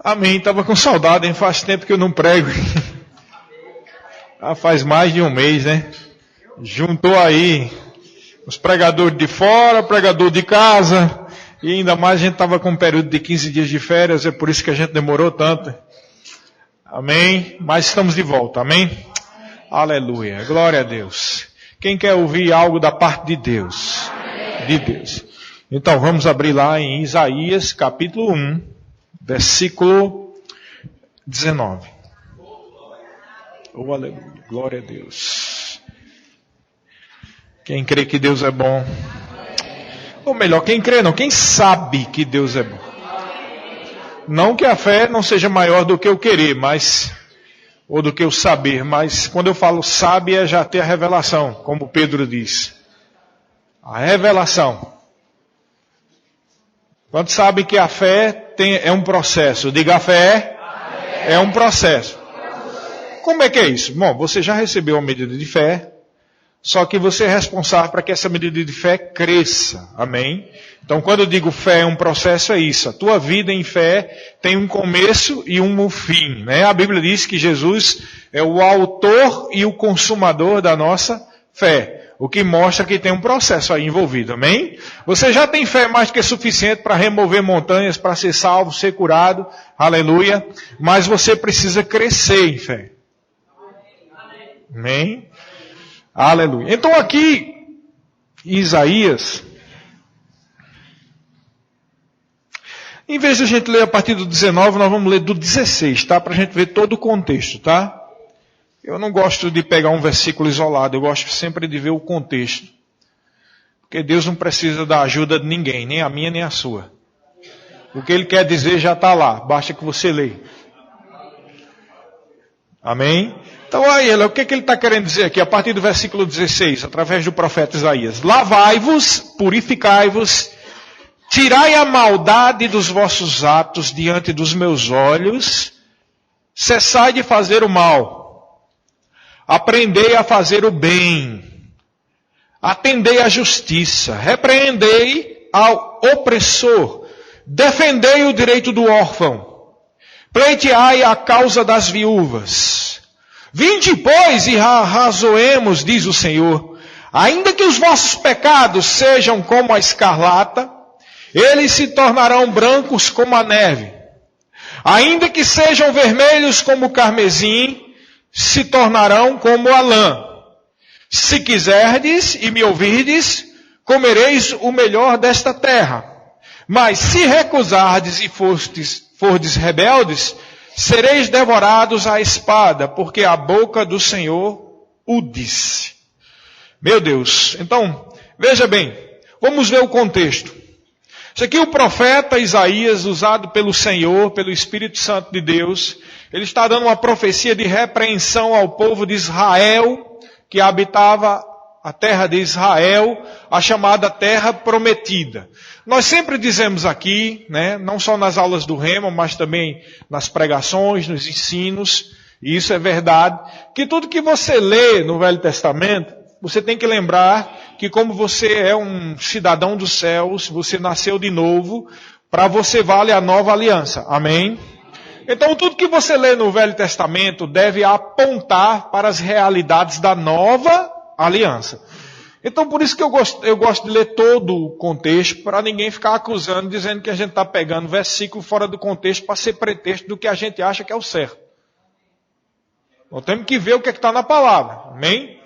Amém. Estava com saudade, hein? Faz tempo que eu não prego. Faz mais de um mês, né? Juntou aí os pregadores de fora, pregador de casa. E ainda mais a gente estava com um período de 15 dias de férias. É por isso que a gente demorou tanto. Amém. Mas estamos de volta. Amém. Aleluia. Glória a Deus. Quem quer ouvir algo da parte de Deus? De Deus. Então vamos abrir lá em Isaías capítulo 1, versículo 19. Oh, aleluia. Glória a Deus. Quem crê que Deus é bom? Ou melhor, quem crê não, quem sabe que Deus é bom. Não que a fé não seja maior do que o querer, mas ou do que o saber, mas quando eu falo sabe é já ter a revelação, como Pedro diz. A revelação. Quando sabe que a fé é um processo, diga a fé é um processo. Como é que é isso? Bom, você já recebeu uma medida de fé, só que você é responsável para que essa medida de fé cresça. Amém? Então, quando eu digo fé é um processo, é isso. A tua vida em fé tem um começo e um fim. Né? A Bíblia diz que Jesus é o autor e o consumador da nossa fé. O que mostra que tem um processo aí envolvido. Amém? Você já tem fé mais do que suficiente para remover montanhas, para ser salvo, ser curado. Aleluia. Mas você precisa crescer em fé. Amém? Aleluia. Então aqui, Isaías, em vez de a gente ler a partir do 19, nós vamos ler do 16, tá? Para a gente ver todo o contexto, tá? Eu não gosto de pegar um versículo isolado, eu gosto sempre de ver o contexto. Porque Deus não precisa da ajuda de ninguém, nem a minha nem a sua. O que Ele quer dizer já está lá, basta que você leia. Amém? Então aí, o que Ele está querendo dizer aqui? A partir do versículo 16, através do profeta Isaías. Lavai-vos, purificai-vos, tirai a maldade dos vossos atos diante dos meus olhos, cessai de fazer o mal. Aprendei a fazer o bem, atendei à justiça, repreendei ao opressor, defendei o direito do órfão, pleiteai a causa das viúvas. Vinde, pois, e arrazoemos, diz o Senhor, ainda que os vossos pecados sejam como a escarlata, eles se tornarão brancos como a neve. Ainda que sejam vermelhos como o carmesim, se tornarão como a lã. Se quiserdes e me ouvirdes, comereis o melhor desta terra. Mas se recusardes e fordes rebeldes, sereis devorados à espada, porque a boca do Senhor o disse. Meu Deus, então, veja bem, vamos ver o contexto. Isso aqui o profeta Isaías, usado pelo Senhor, pelo Espírito Santo de Deus, ele está dando uma profecia de repreensão ao povo de Israel, que habitava a terra de Israel, a chamada terra prometida. Nós sempre dizemos aqui, né, não só nas aulas do Rema, mas também nas pregações, nos ensinos, e isso é verdade, que tudo que você lê no Velho Testamento, você tem que lembrar que como você é um cidadão dos céus, você nasceu de novo, para você vale a nova aliança. Amém? Então tudo que você lê no Velho Testamento deve apontar para as realidades da nova aliança. Então por isso que eu gosto de ler todo o contexto, para ninguém ficar acusando, dizendo que a gente está pegando versículo fora do contexto para ser pretexto do que a gente acha que é o certo. Nós temos que ver o que está na palavra. Amém?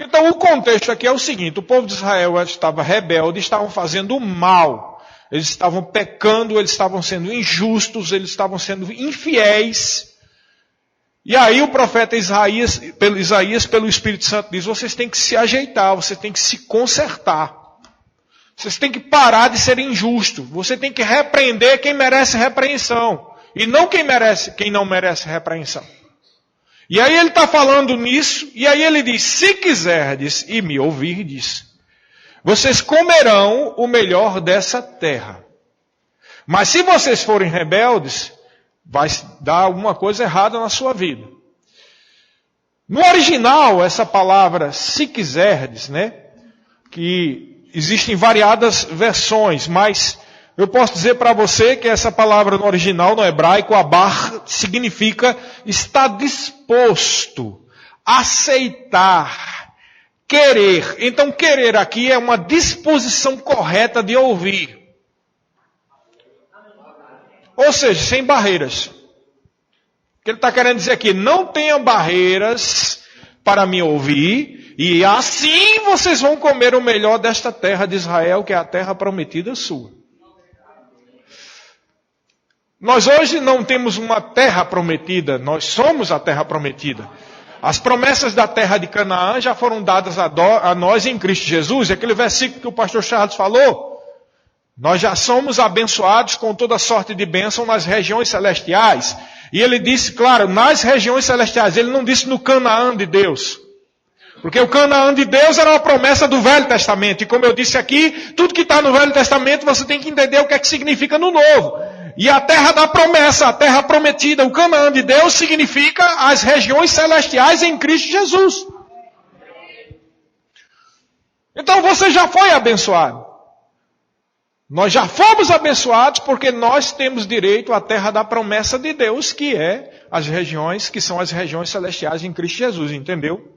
Então o contexto aqui é o seguinte, o povo de Israel estava rebelde, estavam fazendo o mal, eles estavam pecando, eles estavam sendo injustos, eles estavam sendo infiéis. E aí o profeta Isaías, pelo Espírito Santo, diz, vocês têm que se ajeitar, vocês têm que se consertar. Vocês têm que parar de ser injustos, você tem que repreender quem merece repreensão, e não quem não merece repreensão. E aí ele está falando nisso, e aí ele diz, se quiserdes e me ouvirdes, vocês comerão o melhor dessa terra. Mas se vocês forem rebeldes, vai dar alguma coisa errada na sua vida. No original, essa palavra, se quiserdes, né, que existem variadas versões, mas Eu posso dizer para você que essa palavra no original, no hebraico, abar, significa estar disposto, aceitar, querer. Então, querer aqui é uma disposição correta de ouvir. Ou seja, sem barreiras. O que ele está querendo dizer aqui, não tenha barreiras para me ouvir, e assim vocês vão comer o melhor desta terra de Israel, que é a terra prometida sua. Nós hoje não temos uma terra prometida, nós somos a terra prometida. As promessas da terra de Canaã já foram dadas a nós em Cristo Jesus. Aquele versículo que o pastor Charles falou, nós já somos abençoados com toda sorte de bênção nas regiões celestiais. E ele disse, claro, nas regiões celestiais, ele não disse no Canaã de Deus. Porque o Canaã de Deus era uma promessa do Velho Testamento. E como eu disse aqui, tudo que está no Velho Testamento, você tem que entender o que é que significa no Novo. E a terra da promessa, a terra prometida, o Canaã de Deus, significa as regiões celestiais em Cristo Jesus. Então você já foi abençoado. Nós já fomos abençoados porque nós temos direito à terra da promessa de Deus, que é as regiões, que são as regiões celestiais em Cristo Jesus, entendeu?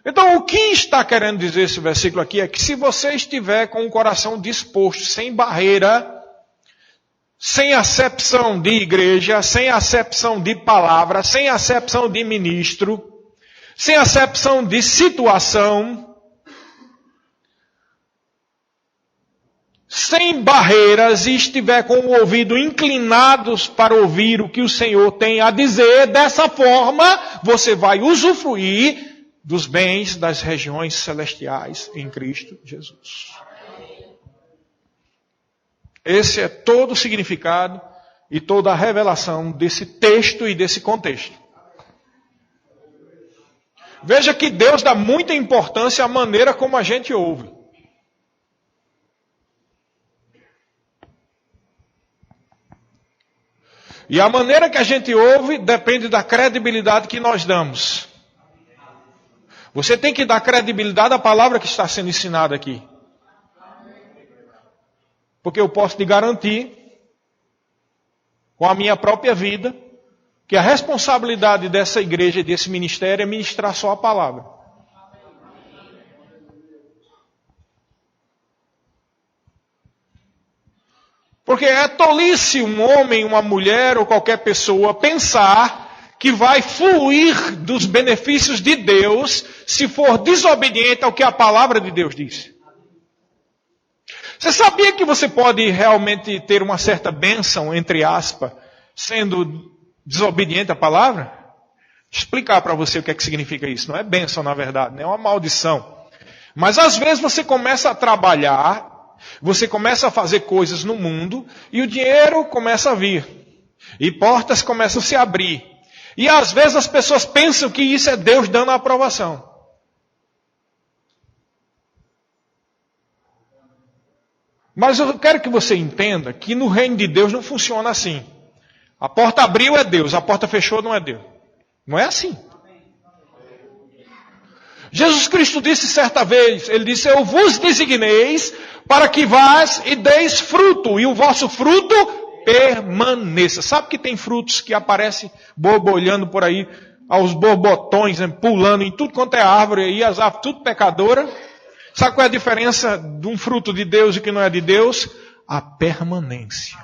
Então o que está querendo dizer esse versículo aqui é que se você estiver com o coração disposto, sem barreira, sem acepção de igreja, sem acepção de palavra, sem acepção de ministro, sem acepção de situação, sem barreiras e estiver com o ouvido inclinados para ouvir o que o Senhor tem a dizer, dessa forma você vai usufruir dos bens das regiões celestiais em Cristo Jesus. Esse é todo o significado e toda a revelação desse texto e desse contexto. Veja que Deus dá muita importância à maneira como a gente ouve. E a maneira que a gente ouve depende da credibilidade que nós damos. Você tem que dar credibilidade à palavra que está sendo ensinada aqui. Porque eu posso te garantir, com a minha própria vida, que a responsabilidade dessa igreja e desse ministério é ministrar só a palavra. Porque é tolice um homem, uma mulher ou qualquer pessoa pensar que vai fluir dos benefícios de Deus se for desobediente ao que a palavra de Deus diz. Você sabia que você pode realmente ter uma certa bênção, entre aspas, sendo desobediente à palavra? Explicar para você o que é que significa isso. Não é bênção, na verdade, não é uma maldição. Mas às vezes você começa a trabalhar, você começa a fazer coisas no mundo e o dinheiro começa a vir. E portas começam a se abrir. E às vezes as pessoas pensam que isso é Deus dando a aprovação. Mas eu quero que você entenda que no reino de Deus não funciona assim. A porta abriu é Deus, a porta fechou não é Deus. Não é assim. Jesus Cristo disse certa vez, ele disse, eu vos designeis para que vás e deis fruto, e o vosso fruto permaneça. Sabe que tem frutos que aparecem borbulhando por aí, aos borbotões, pulando em tudo quanto é árvore, e as árvores tudo pecadora. Sabe qual é a diferença de um fruto de Deus e que não é de Deus? A permanência.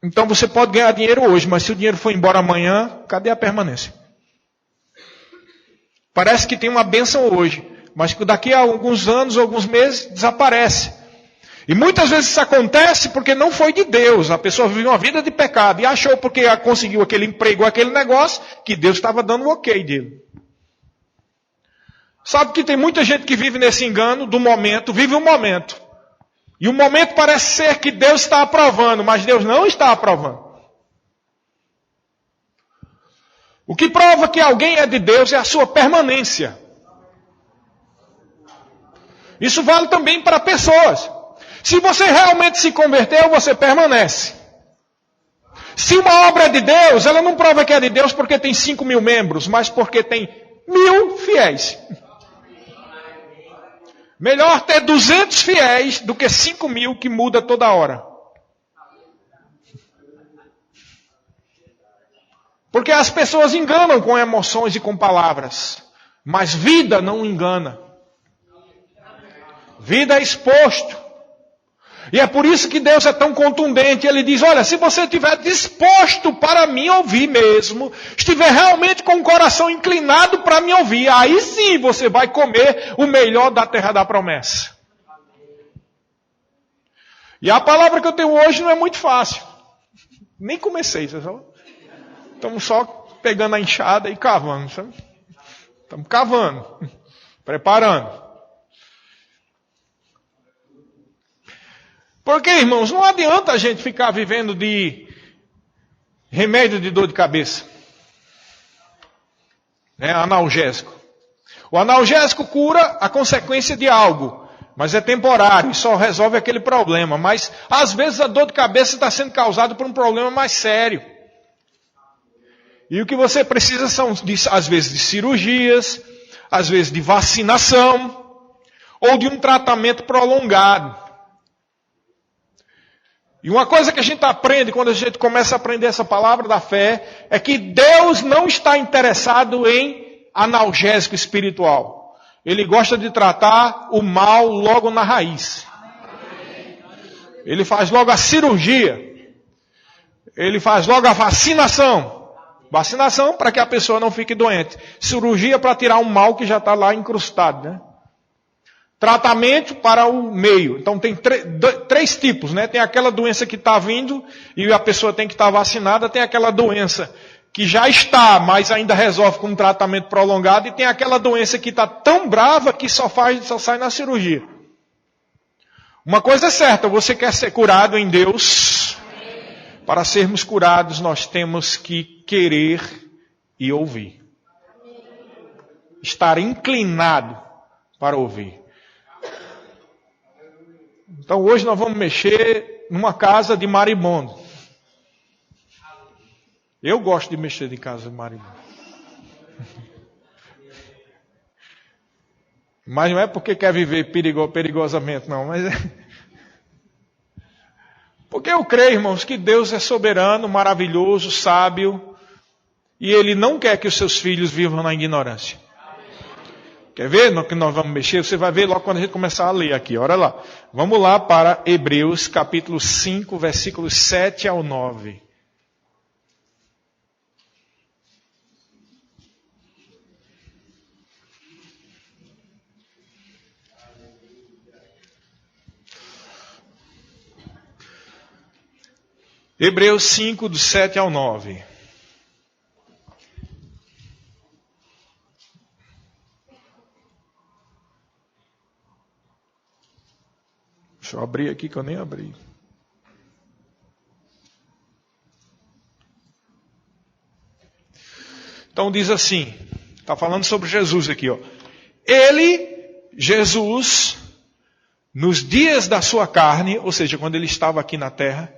Então você pode ganhar dinheiro hoje, mas se o dinheiro for embora amanhã, cadê a permanência? Parece que tem uma bênção hoje, mas daqui a alguns anos, alguns meses, desaparece. E muitas vezes isso acontece porque não foi de Deus. A pessoa viveu uma vida de pecado e achou porque conseguiu aquele emprego, aquele negócio, que Deus estava dando o ok dele. Sabe que tem muita gente que vive nesse engano do momento, vive um momento. E o momento parece ser que Deus está aprovando, mas Deus não está aprovando. O que prova que alguém é de Deus é a sua permanência. Isso vale também para pessoas. Se você realmente se converteu, você permanece. Se uma obra é de Deus, ela não prova que é de Deus porque tem 5.000 membros, mas porque tem 1.000 fiéis. Melhor ter 200 fiéis do que 5.000 que muda toda hora. Porque as pessoas enganam com emoções e com palavras. Mas vida não engana. Vida é exposto. E é por isso que Deus é tão contundente. Ele diz, olha, se você estiver disposto para me ouvir mesmo, estiver realmente com o coração inclinado para me ouvir, aí sim você vai comer o melhor da terra da promessa. E a palavra que eu tenho hoje não é muito fácil. Nem comecei, vocês sabem? Estamos só pegando a enxada e cavando, sabe? Estamos cavando, preparando. Porque, irmãos, não adianta a gente ficar vivendo de remédio de dor de cabeça. Analgésico. O analgésico cura a consequência de algo, mas é temporário e só resolve aquele problema. Mas, às vezes, a dor de cabeça está sendo causada por um problema mais sério. E o que você precisa são, às vezes, de cirurgias, às vezes de vacinação, ou de um tratamento prolongado. E uma coisa que a gente aprende quando a gente começa a aprender essa palavra da fé é que Deus não está interessado em analgésico espiritual. Ele gosta de tratar o mal logo na raiz. Ele faz logo a cirurgia. Ele faz logo a vacinação. Vacinação para que a pessoa não fique doente. Cirurgia para tirar um mal que já está lá incrustado, né? Tratamento para o meio. Então tem três tipos, né? Tem aquela doença que está vindo e a pessoa tem que estar vacinada. Tem aquela doença que já está, mas ainda resolve com um tratamento prolongado. E tem aquela doença que está tão brava que só sai na cirurgia. Uma coisa é certa, você quer ser curado em Deus. Para sermos curados, nós temos que querer e ouvir. Estar inclinado para ouvir. Então hoje nós vamos mexer numa casa de marimbondo. Eu gosto de mexer em casa de marimbondo. Mas não é porque quer viver perigosamente, não. Mas é porque eu creio, irmãos, que Deus é soberano, maravilhoso, sábio. E Ele não quer que os seus filhos vivam na ignorância. Quer ver no que nós vamos mexer? Você vai ver logo quando a gente começar a ler aqui. Olha lá. Vamos lá para Hebreus capítulo 5, versículos 7 ao 9. Hebreus 5, do 7 ao 9. Deixa eu abrir aqui que eu nem abri. Então diz assim, está falando sobre Jesus aqui, ó. Ele, Jesus, nos dias da sua carne, ou seja, quando ele estava aqui na terra,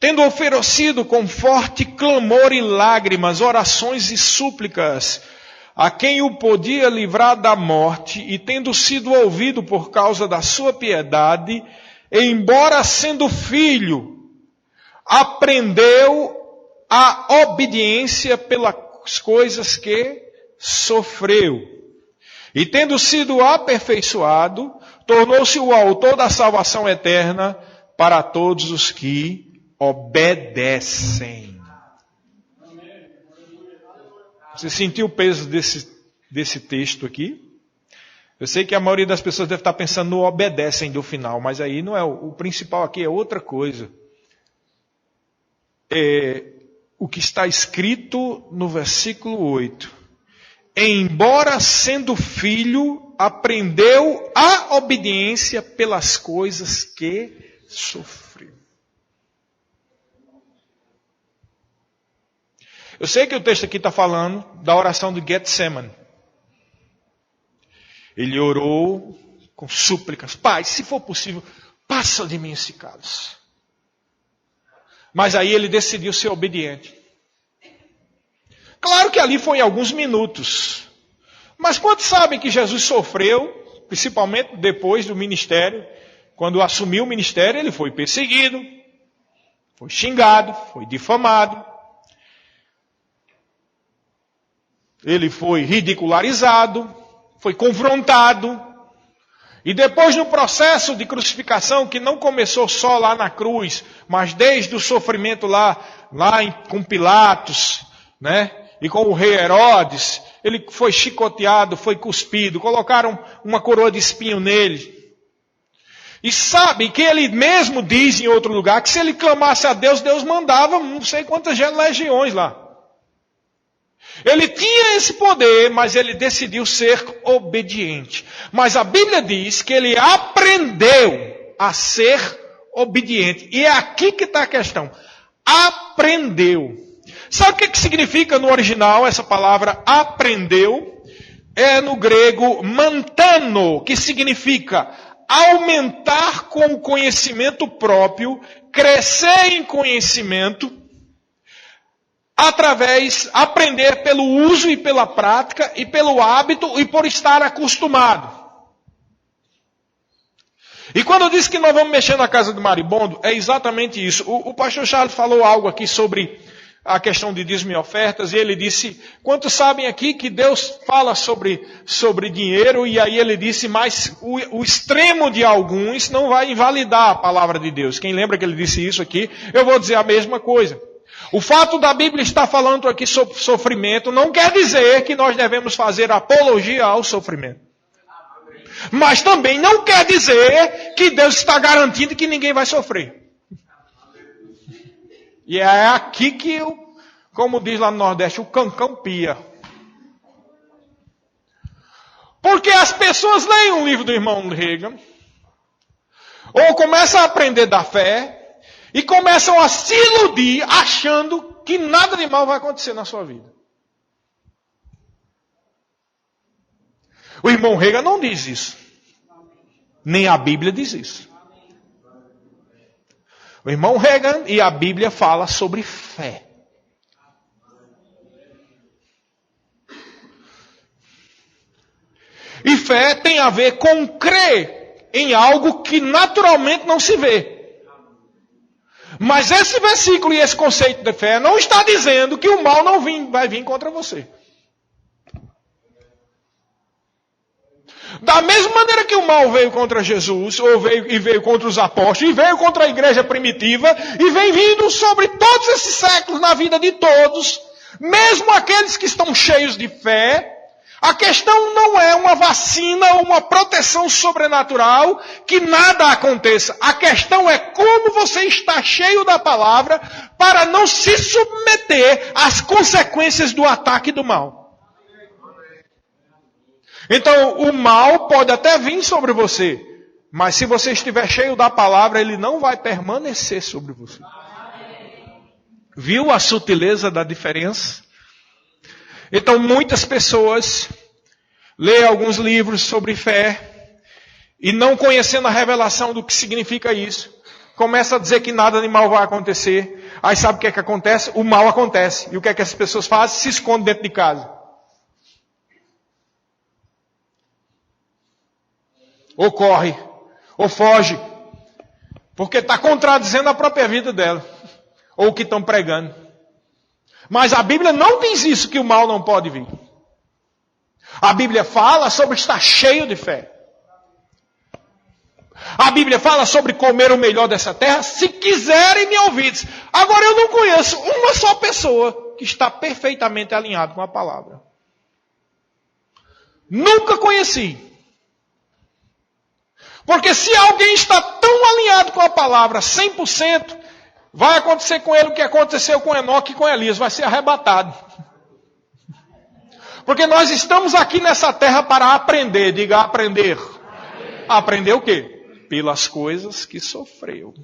tendo oferecido com forte clamor e lágrimas, orações e súplicas, a quem o podia livrar da morte, e tendo sido ouvido por causa da sua piedade, embora sendo filho, aprendeu a obediência pelas coisas que sofreu. E tendo sido aperfeiçoado, tornou-se o autor da salvação eterna para todos os que obedecem. Você sentiu o peso desse texto aqui? Eu sei que a maioria das pessoas deve estar pensando no obedecem do final, mas aí não é o principal aqui, é outra coisa. O que está escrito no versículo 8. Embora sendo filho, aprendeu a obediência pelas coisas que sofreu. Eu sei que o texto aqui está falando da oração de Getsemane. Ele orou com súplicas. Pai, se for possível, passa de mim esse cálice. Mas aí ele decidiu ser obediente. Claro que ali foi em alguns minutos. Mas quantos sabem que Jesus sofreu? principalmente depois do ministério. Quando assumiu o ministério, ele foi perseguido, foi xingado, foi difamado. Ele foi ridicularizado, foi confrontado. E depois no processo de crucificação, que não começou só lá na cruz, mas desde o sofrimento com Pilatos, né? E com o rei Herodes, ele foi chicoteado, foi cuspido, colocaram uma coroa de espinho nele. E sabe que ele mesmo diz em outro lugar que se ele clamasse a Deus, Deus mandava não sei quantas legiões lá. Ele tinha esse poder, mas ele decidiu ser obediente. Mas a Bíblia diz que ele aprendeu a ser obediente. E é aqui que está a questão. Aprendeu. Sabe o que significa no original essa palavra aprendeu? É no grego mantano, que significa aumentar com o conhecimento próprio, crescer em conhecimento, aprender pelo uso e pela prática, e pelo hábito e por estar acostumado. E quando eu disse que nós vamos mexer na casa do maribondo, é exatamente isso. O pastor Charles falou algo aqui sobre a questão de dízimo e ofertas, e ele disse, quantos sabem aqui que Deus fala sobre dinheiro, e aí ele disse, mas o extremo de alguns não vai invalidar a palavra de Deus. Quem lembra que ele disse isso aqui? Eu vou dizer a mesma coisa. O fato da Bíblia estar falando aqui sobre sofrimento não quer dizer que nós devemos fazer apologia ao sofrimento. Mas também não quer dizer que Deus está garantindo que ninguém vai sofrer. E é aqui que, como diz lá no Nordeste, o cancão pia. Porque as pessoas leem um livro do irmão Reagan, ou começam a aprender da fé, e começam a se iludir achando que nada de mal vai acontecer na sua vida. O irmão Reagan não diz isso. Nem a Bíblia diz isso. O irmão Reagan e a Bíblia fala sobre fé. E fé tem a ver com crer em algo que naturalmente não se vê. Mas esse versículo e esse conceito de fé não está dizendo que o mal não vai vir contra você. Da mesma maneira que o mal veio contra Jesus, veio contra os apóstolos, e veio contra a igreja primitiva, e vem vindo sobre todos esses séculos na vida de todos, mesmo aqueles que estão cheios de fé, a questão não é uma vacina ou uma proteção sobrenatural que nada aconteça. A questão é como você está cheio da palavra para não se submeter às consequências do ataque do mal. Então, o mal pode até vir sobre você, mas se você estiver cheio da palavra, ele não vai permanecer sobre você. Viu a sutileza da diferença? Então, muitas pessoas lêem alguns livros sobre fé e não conhecendo a revelação do que significa isso, começa a dizer que nada de mal vai acontecer. Aí sabe o que é que acontece? O mal acontece. E o que é que as pessoas fazem? Se escondem dentro de casa. Ou corre, ou foge, porque está contradizendo a própria vida dela, ou o que estão pregando. Mas a Bíblia não diz isso, que o mal não pode vir. A Bíblia fala sobre estar cheio de fé. A Bíblia fala sobre comer o melhor dessa terra, se quiserem me ouvir. Agora eu não conheço uma só pessoa que está perfeitamente alinhada com a palavra. Nunca conheci. Porque se alguém está tão alinhado com a palavra 100%, vai acontecer com ele o que aconteceu com Enoque e com Elias, vai ser arrebatado. Porque nós estamos aqui nessa terra para aprender, diga aprender. Aprender o quê? Pelas coisas que sofreu.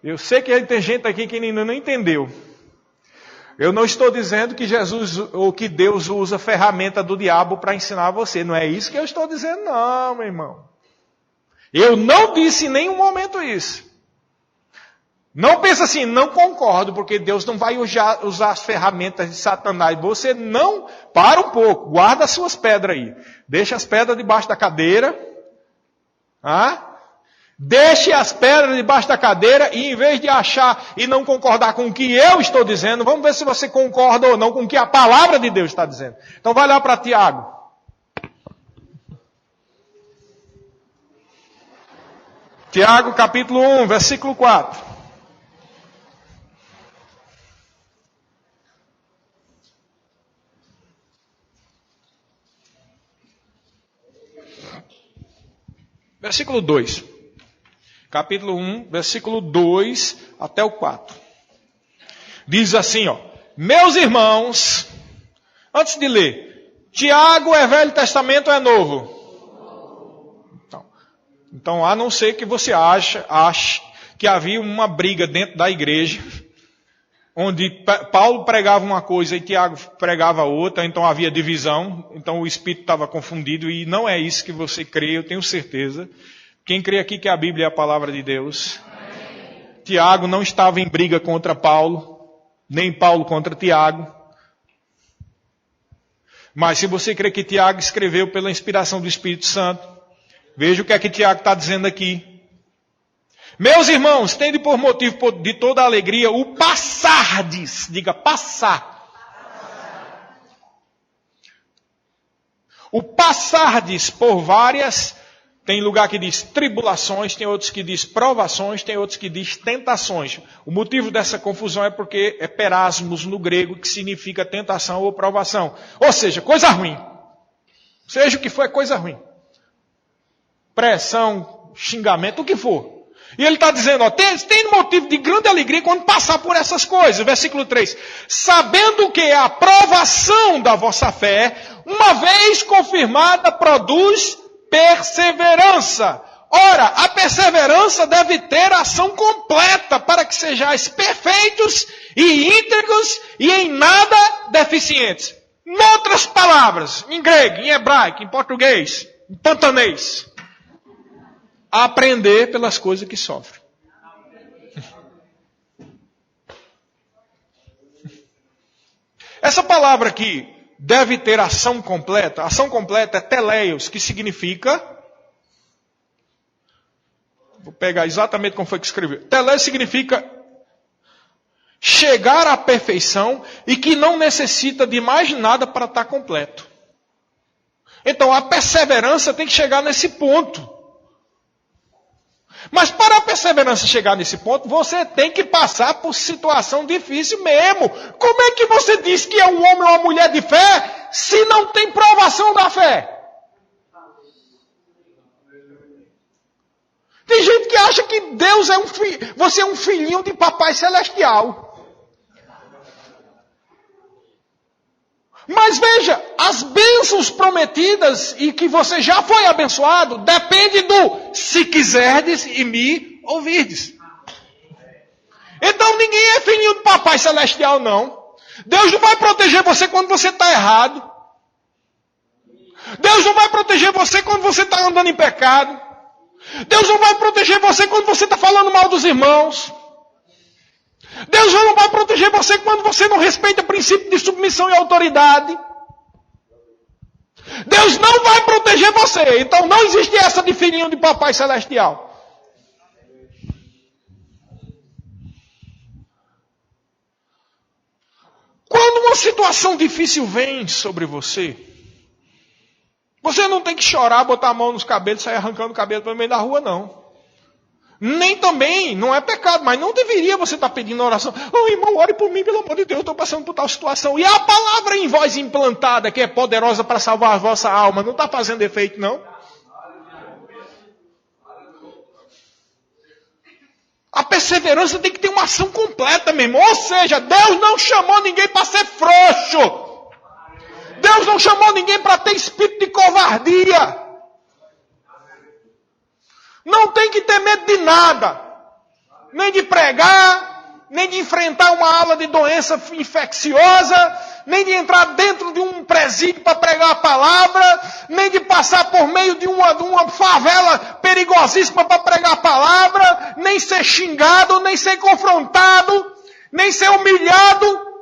Eu sei que tem gente aqui que ainda não entendeu. Eu não estou dizendo que Jesus ou que Deus usa ferramenta do diabo para ensinar você. Não é isso que eu estou dizendo, não, meu irmão. Eu não disse em nenhum momento isso. Não pensa assim, não concordo, porque Deus não vai usar as ferramentas de Satanás. Você não, para um pouco, guarda as suas pedras aí. Deixa as pedras debaixo da cadeira. Deixe as pedras debaixo da cadeira e em vez de achar e não concordar com o que eu estou dizendo, vamos ver se você concorda ou não com o que a palavra de Deus está dizendo. Então vai lá para Tiago. Tiago capítulo 1, versículo 4. Versículo 2. Capítulo 1, versículo 2 até o 4. Diz assim, meus irmãos, antes de ler, Tiago é Velho Testamento ou é Novo? Então, a não ser que você ache que havia uma briga dentro da igreja, onde Paulo pregava uma coisa e Tiago pregava outra, então havia divisão, então o Espírito estava confundido, e não é isso que você crê, eu tenho certeza. Quem crê aqui que a Bíblia é a palavra de Deus? Amém. Tiago não estava em briga contra Paulo, nem Paulo contra Tiago. Mas se você crê que Tiago escreveu pela inspiração do Espírito Santo, veja o que é que Tiago está dizendo aqui. Meus irmãos, tende por motivo de toda alegria o passardes, diga passar. O passardes por várias, tem lugar que diz tribulações, tem outros que diz provações, tem outros que diz tentações. O motivo dessa confusão é porque é perasmos no grego, que significa tentação ou provação. Ou seja, coisa ruim. Seja o que for, é coisa ruim. Pressão, xingamento, o que for. E ele está dizendo, tem motivo de grande alegria quando passar por essas coisas. Versículo 3. Sabendo que a provação da vossa fé, uma vez confirmada, produz perseverança. Ora, a perseverança deve ter ação completa para que sejais perfeitos e íntegros e em nada deficientes. Em outras palavras, em grego, em hebraico, em português, em pantanês. Aprender pelas coisas que sofre. Essa palavra aqui, deve ter ação completa. Ação completa é teleios, que significa... Vou pegar exatamente como foi que escreveu. Teleios significa chegar à perfeição e que não necessita de mais nada para estar completo. Então a perseverança tem que chegar nesse ponto. Mas para a perseverança chegar nesse ponto, você tem que passar por situação difícil mesmo. Como é que você diz que é um homem ou uma mulher de fé, se não tem provação da fé? Tem gente que acha que Deus é você é um filhinho de papai celestial. Mas veja, as bênçãos prometidas e que você já foi abençoado, depende do se quiserdes e me ouvirdes. Então ninguém é filhinho do papai celestial, não. Deus não vai proteger você quando você está errado. Deus não vai proteger você quando você está andando em pecado. Deus não vai proteger você quando você está falando mal dos irmãos. Deus não vai proteger você quando você não respeita o princípio de submissão e autoridade. Deus não vai proteger você. Então não existe essa de filhinho de papai celestial. Quando uma situação difícil vem sobre você, você não tem que chorar, botar a mão nos cabelos e sair arrancando o cabelo pelo meio da rua, não. Nem também, não é pecado, mas não deveria você estar pedindo oração. Oh, irmão, ore por mim, pelo amor de Deus, eu estou passando por tal situação. E a palavra em voz implantada, que é poderosa para salvar a vossa alma, não está fazendo efeito, não? A perseverança tem que ter uma ação completa mesmo. Ou seja, Deus não chamou ninguém para ser frouxo. Deus não chamou ninguém para ter espírito de covardia. Não tem que ter medo de nada. Nem de pregar, nem de enfrentar uma ala de doença infecciosa, nem de entrar dentro de um presídio para pregar a palavra, nem de passar por meio de uma favela perigosíssima para pregar a palavra, nem ser xingado, nem ser confrontado, nem ser humilhado.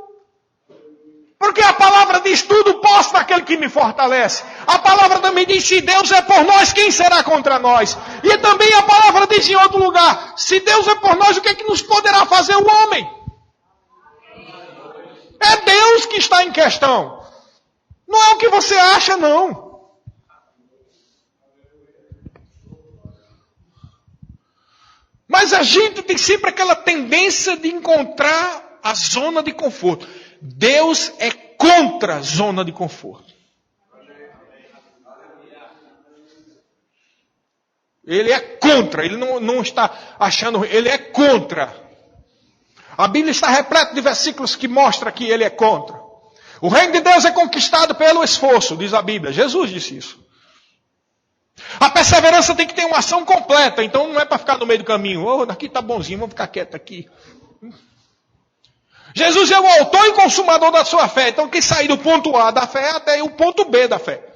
Porque a palavra diz tudo, posso naquele que me fortalece. A palavra também diz, se Deus é por nós, quem será contra nós? E também a palavra diz em outro lugar, se Deus é por nós, o que é que nos poderá fazer o homem? É Deus que está em questão. Não é o que você acha, não. Mas a gente tem sempre aquela tendência de encontrar a zona de conforto. Deus é contra a zona de conforto. Ele é contra, ele não está achando, ele é contra. A Bíblia está repleta de versículos que mostram que ele é contra. O reino de Deus é conquistado pelo esforço, diz a Bíblia. Jesus disse isso. A perseverança tem que ter uma ação completa, então não é para ficar no meio do caminho. Oh, daqui está bonzinho, vamos ficar quieto aqui. Jesus é o autor e consumador da sua fé. Então, quem sair do ponto A da fé até o ponto B da fé.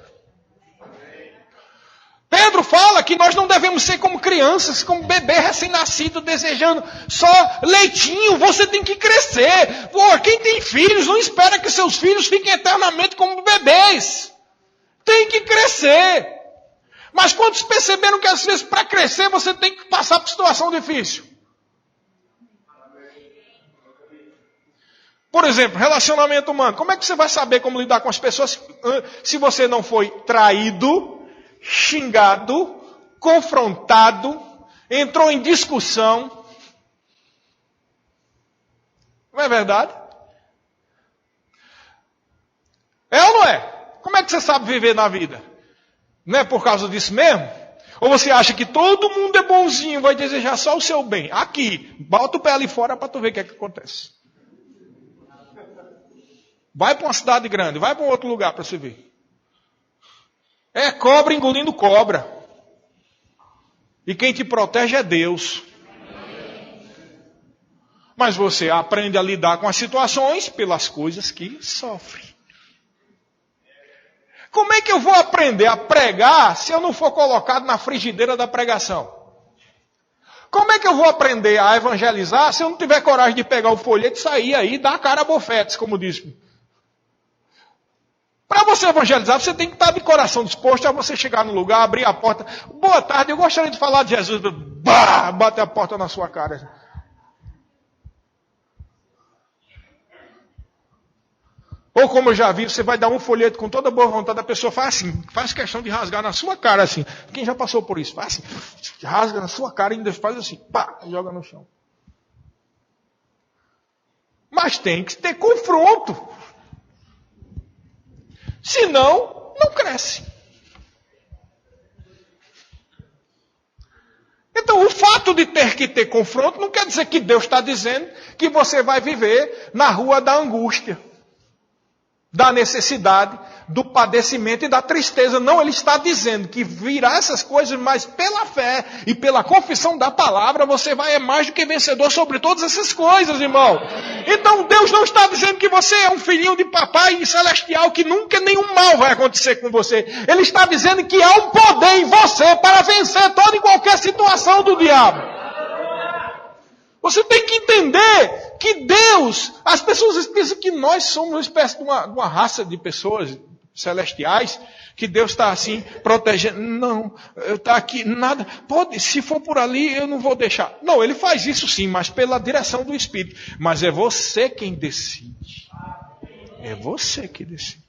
Pedro fala que nós não devemos ser como crianças, como bebê recém-nascido, desejando só leitinho. Você tem que crescer. Pô, quem tem filhos, não espera que seus filhos fiquem eternamente como bebês. Tem que crescer. Mas quantos perceberam que às vezes para crescer você tem que passar por situação difícil? Por exemplo, relacionamento humano. Como é que você vai saber como lidar com as pessoas se você não foi traído, xingado, confrontado, entrou em discussão? Não é verdade? É ou não é? Como é que você sabe viver na vida? Não é por causa disso mesmo? Ou você acha que todo mundo é bonzinho, vai desejar só o seu bem? Aqui, bota o pé ali fora para tu ver o que é que acontece. Vai para uma cidade grande, vai para um outro lugar para você ver. É cobra engolindo cobra. E quem te protege é Deus. Mas você aprende a lidar com as situações pelas coisas que sofre. Como é que eu vou aprender a pregar se eu não for colocado na frigideira da pregação? Como é que eu vou aprender a evangelizar se eu não tiver coragem de pegar o folheto e sair aí e dar a cara a bofetes, como diz? Para você evangelizar, você tem que estar de coração disposto a você chegar no lugar, abrir a porta. Boa tarde, eu gostaria de falar de Jesus. Bah, bate a porta na sua cara. Ou como eu já vi, você vai dar um folheto com toda boa vontade, a pessoa faz assim, faz questão de rasgar na sua cara assim. Quem já passou por isso? Faz assim, rasga na sua cara e ainda faz assim, pá, joga no chão. Mas tem que ter confronto. Senão, não cresce. Então, o fato de ter que ter confronto não quer dizer que Deus está dizendo que você vai viver na rua da angústia, da necessidade, do padecimento e da tristeza. Não, Ele está dizendo que virá essas coisas, mas pela fé e pela confissão da palavra, você vai é mais do que vencedor sobre todas essas coisas, irmão. Então, Deus não está dizendo que você é um filhinho de papai celestial, que nunca nenhum mal vai acontecer com você. Ele está dizendo que há um poder em você para vencer toda e qualquer situação do diabo. Você tem que entender que Deus, as pessoas pensam que nós somos uma espécie de uma raça de pessoas celestiais, que Deus está assim, protegendo. Não, está aqui, nada. Pode, se for por ali, eu não vou deixar. Não, Ele faz isso sim, mas pela direção do Espírito. Mas é você quem decide. É você que decide.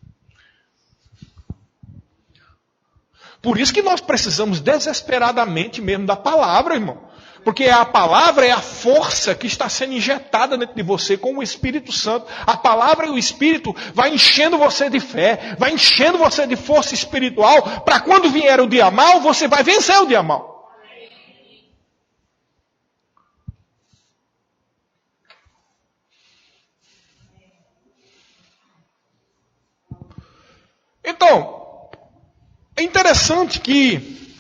Por isso que nós precisamos desesperadamente mesmo da palavra, irmão. Porque a palavra é a força que está sendo injetada dentro de você com o Espírito Santo. A palavra e o Espírito vai enchendo você de fé, vai enchendo você de força espiritual, para quando vier o dia mau, você vai vencer o dia mau. Então, é interessante que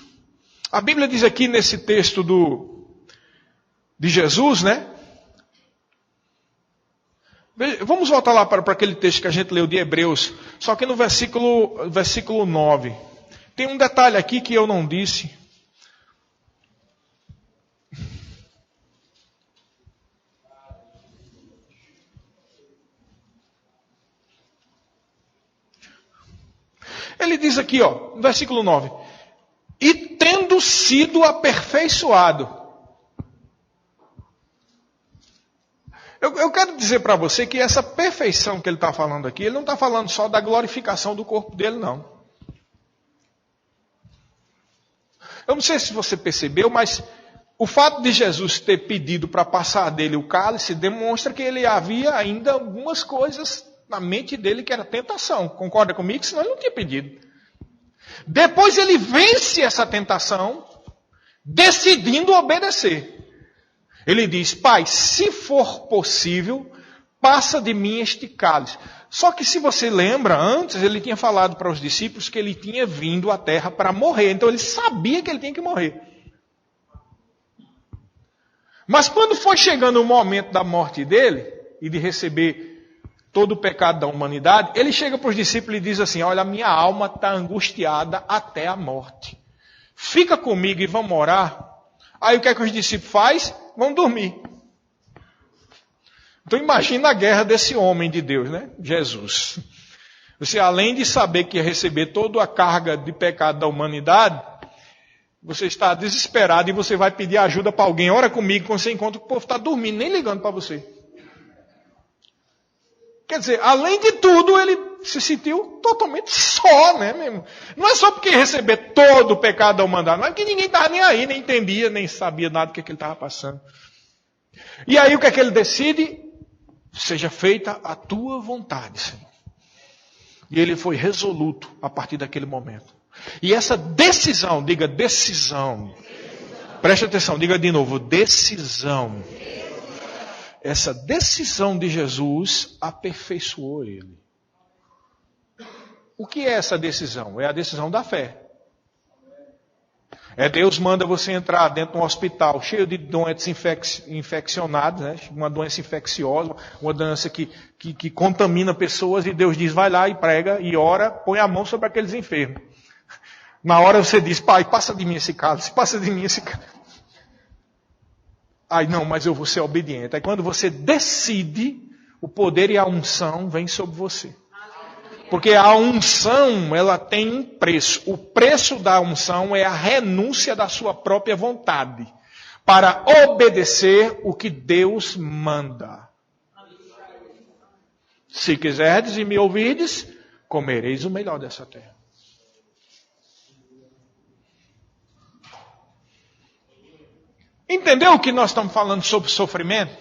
a Bíblia diz aqui nesse texto de Jesus, né? Vamos voltar lá para aquele texto que a gente leu de Hebreus, só que no versículo 9. Tem um detalhe aqui que eu não disse. Ele diz aqui, no versículo 9: e tendo sido aperfeiçoado. Eu quero dizer para você que essa perfeição que ele está falando aqui, ele não está falando só da glorificação do corpo dele, não. Eu não sei se você percebeu, mas o fato de Jesus ter pedido para passar dele o cálice demonstra que ele havia ainda algumas coisas na mente dele que era tentação. Concorda comigo? Senão ele não tinha pedido. Depois ele vence essa tentação, decidindo obedecer. Ele diz: Pai, se for possível, passa de mim este cálice. Só que se você lembra, antes ele tinha falado para os discípulos que ele tinha vindo à terra para morrer. Então ele sabia que ele tinha que morrer. Mas quando foi chegando o momento da morte dele, e de receber todo o pecado da humanidade, ele chega para os discípulos e diz assim: olha, a minha alma está angustiada até a morte. Fica comigo e vamos orar. Aí o que é que os discípulos fazem? Vão dormir. Então imagina a guerra desse homem de Deus, né? Jesus. Você, além de saber que ia receber toda a carga de pecado da humanidade, você está desesperado e você vai pedir ajuda para alguém. Ora comigo, quando você encontra que o povo está dormindo, nem ligando para você. Quer dizer, além de tudo, ele se sentiu totalmente só, né, mesmo? Não é só porque receber todo o pecado da humanidade, mas porque ninguém estava nem aí, nem entendia, nem sabia nada do que ele estava passando. E aí o que é que ele decide? Seja feita a tua vontade, Senhor. E ele foi resoluto a partir daquele momento. E essa decisão, diga decisão. Preste atenção, diga de novo, decisão. Essa decisão de Jesus aperfeiçoou ele. O que é essa decisão? É a decisão da fé. Deus manda você entrar dentro de um hospital cheio de doentes infeccionados, né? Uma doença infecciosa, uma doença que contamina pessoas, e Deus diz: vai lá e prega e ora, põe a mão sobre aqueles enfermos. Na hora você diz: Pai, passa de mim esse cálice, passa de mim esse cálice. Ai, não, mas eu vou ser obediente. Aí quando você decide, o poder e a unção vêm sobre você. Porque a unção, ela tem um preço. O preço da unção é a renúncia da sua própria vontade para obedecer o que Deus manda. Se quiserdes e me ouvirdes, comereis o melhor dessa terra. Entendeu que nós estamos falando sobre sofrimento?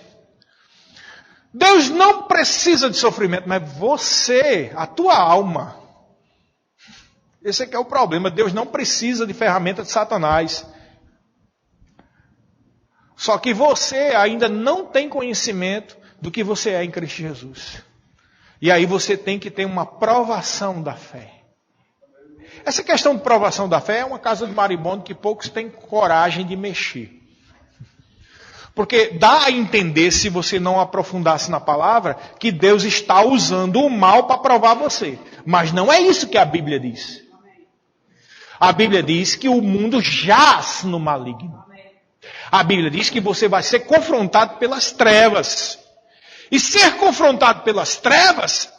Deus não precisa de sofrimento, mas você, a tua alma. Esse é que é o problema. Deus não precisa de ferramenta de Satanás. Só que você ainda não tem conhecimento do que você é em Cristo Jesus. E aí você tem que ter uma provação da fé. Essa questão de provação da fé é uma casa de maribondo que poucos têm coragem de mexer. Porque dá a entender, se você não aprofundasse na palavra, que Deus está usando o mal para provar você. Mas não é isso que a Bíblia diz. A Bíblia diz que o mundo jaz no maligno. A Bíblia diz que você vai ser confrontado pelas trevas. E ser confrontado pelas trevas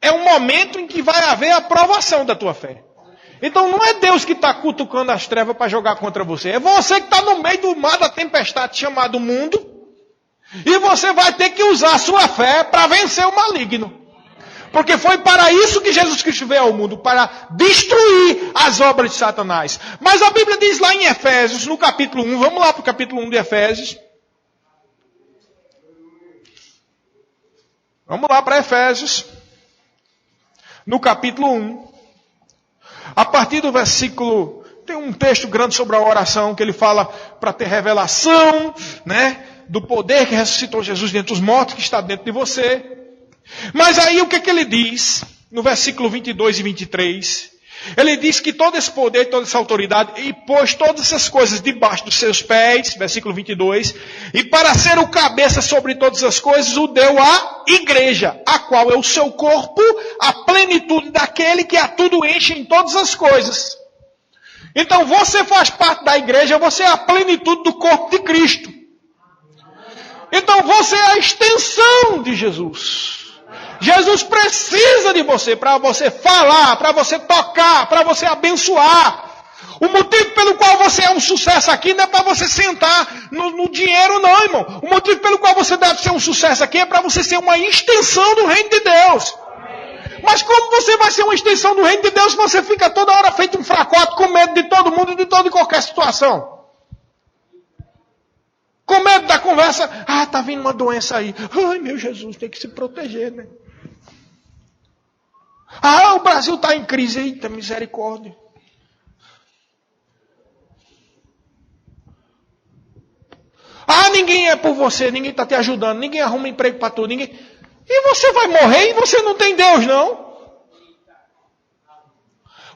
é um momento em que vai haver a provação da tua fé. Então não é Deus que está cutucando as trevas para jogar contra você. É você que está no meio do mar da tempestade chamado mundo. E você vai ter que usar a sua fé para vencer o maligno. Porque foi para isso que Jesus Cristo veio ao mundo, para destruir as obras de Satanás. Mas a Bíblia diz lá em Efésios, no capítulo 1, vamos lá para o capítulo 1 de Efésios. Vamos lá para Efésios, no capítulo 1. A partir do versículo, tem um texto grande sobre a oração, que ele fala para ter revelação, né, do poder que ressuscitou Jesus dentre os mortos, que está dentro de você. Mas aí o que ele diz, no versículo 22 e 23? Ele diz que todo esse poder, toda essa autoridade, e pôs todas essas coisas debaixo dos seus pés, versículo 22, e para ser o cabeça sobre todas as coisas, o deu à igreja, a qual é o seu corpo, a plenitude daquele que a tudo enche em todas as coisas. Então você faz parte da igreja, você é a plenitude do corpo de Cristo. Então você é a extensão de Jesus. Jesus precisa de você para você falar, para você tocar, para você abençoar. O motivo pelo qual você é um sucesso aqui não é para você sentar no dinheiro não, irmão. O motivo pelo qual você deve ser um sucesso aqui é para você ser uma extensão do reino de Deus. Mas como você vai ser uma extensão do reino de Deus se você fica toda hora feito um fracote com medo de todo mundo e de toda e qualquer situação? Com medo da conversa, tá vindo uma doença aí. Ai, meu Jesus, tem que se proteger, né? O Brasil está em crise. Eita, misericórdia. Ninguém é por você, ninguém está te ajudando, ninguém arruma emprego para tu, ninguém... E você vai morrer e você não tem Deus, não?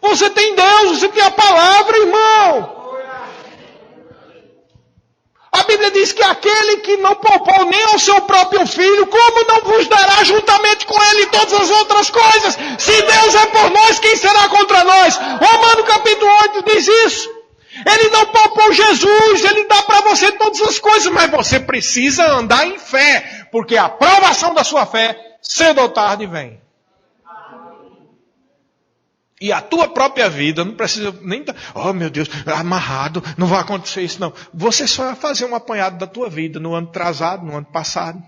Você tem Deus, você tem a palavra, irmão. A Bíblia diz que aquele que não poupou nem ao seu próprio filho, como não vos dará juntamente com ele todas as outras coisas? Se Deus é por nós, quem será contra nós? Romanos capítulo 8 diz isso. Ele não poupou Jesus, ele dá para você todas as coisas, mas você precisa andar em fé, porque a aprovação da sua fé, cedo ou tarde, vem. E a tua própria vida não precisa nem estar, meu Deus, amarrado, não vai acontecer isso não. Você só vai fazer um apanhado da tua vida no ano atrasado, no ano passado,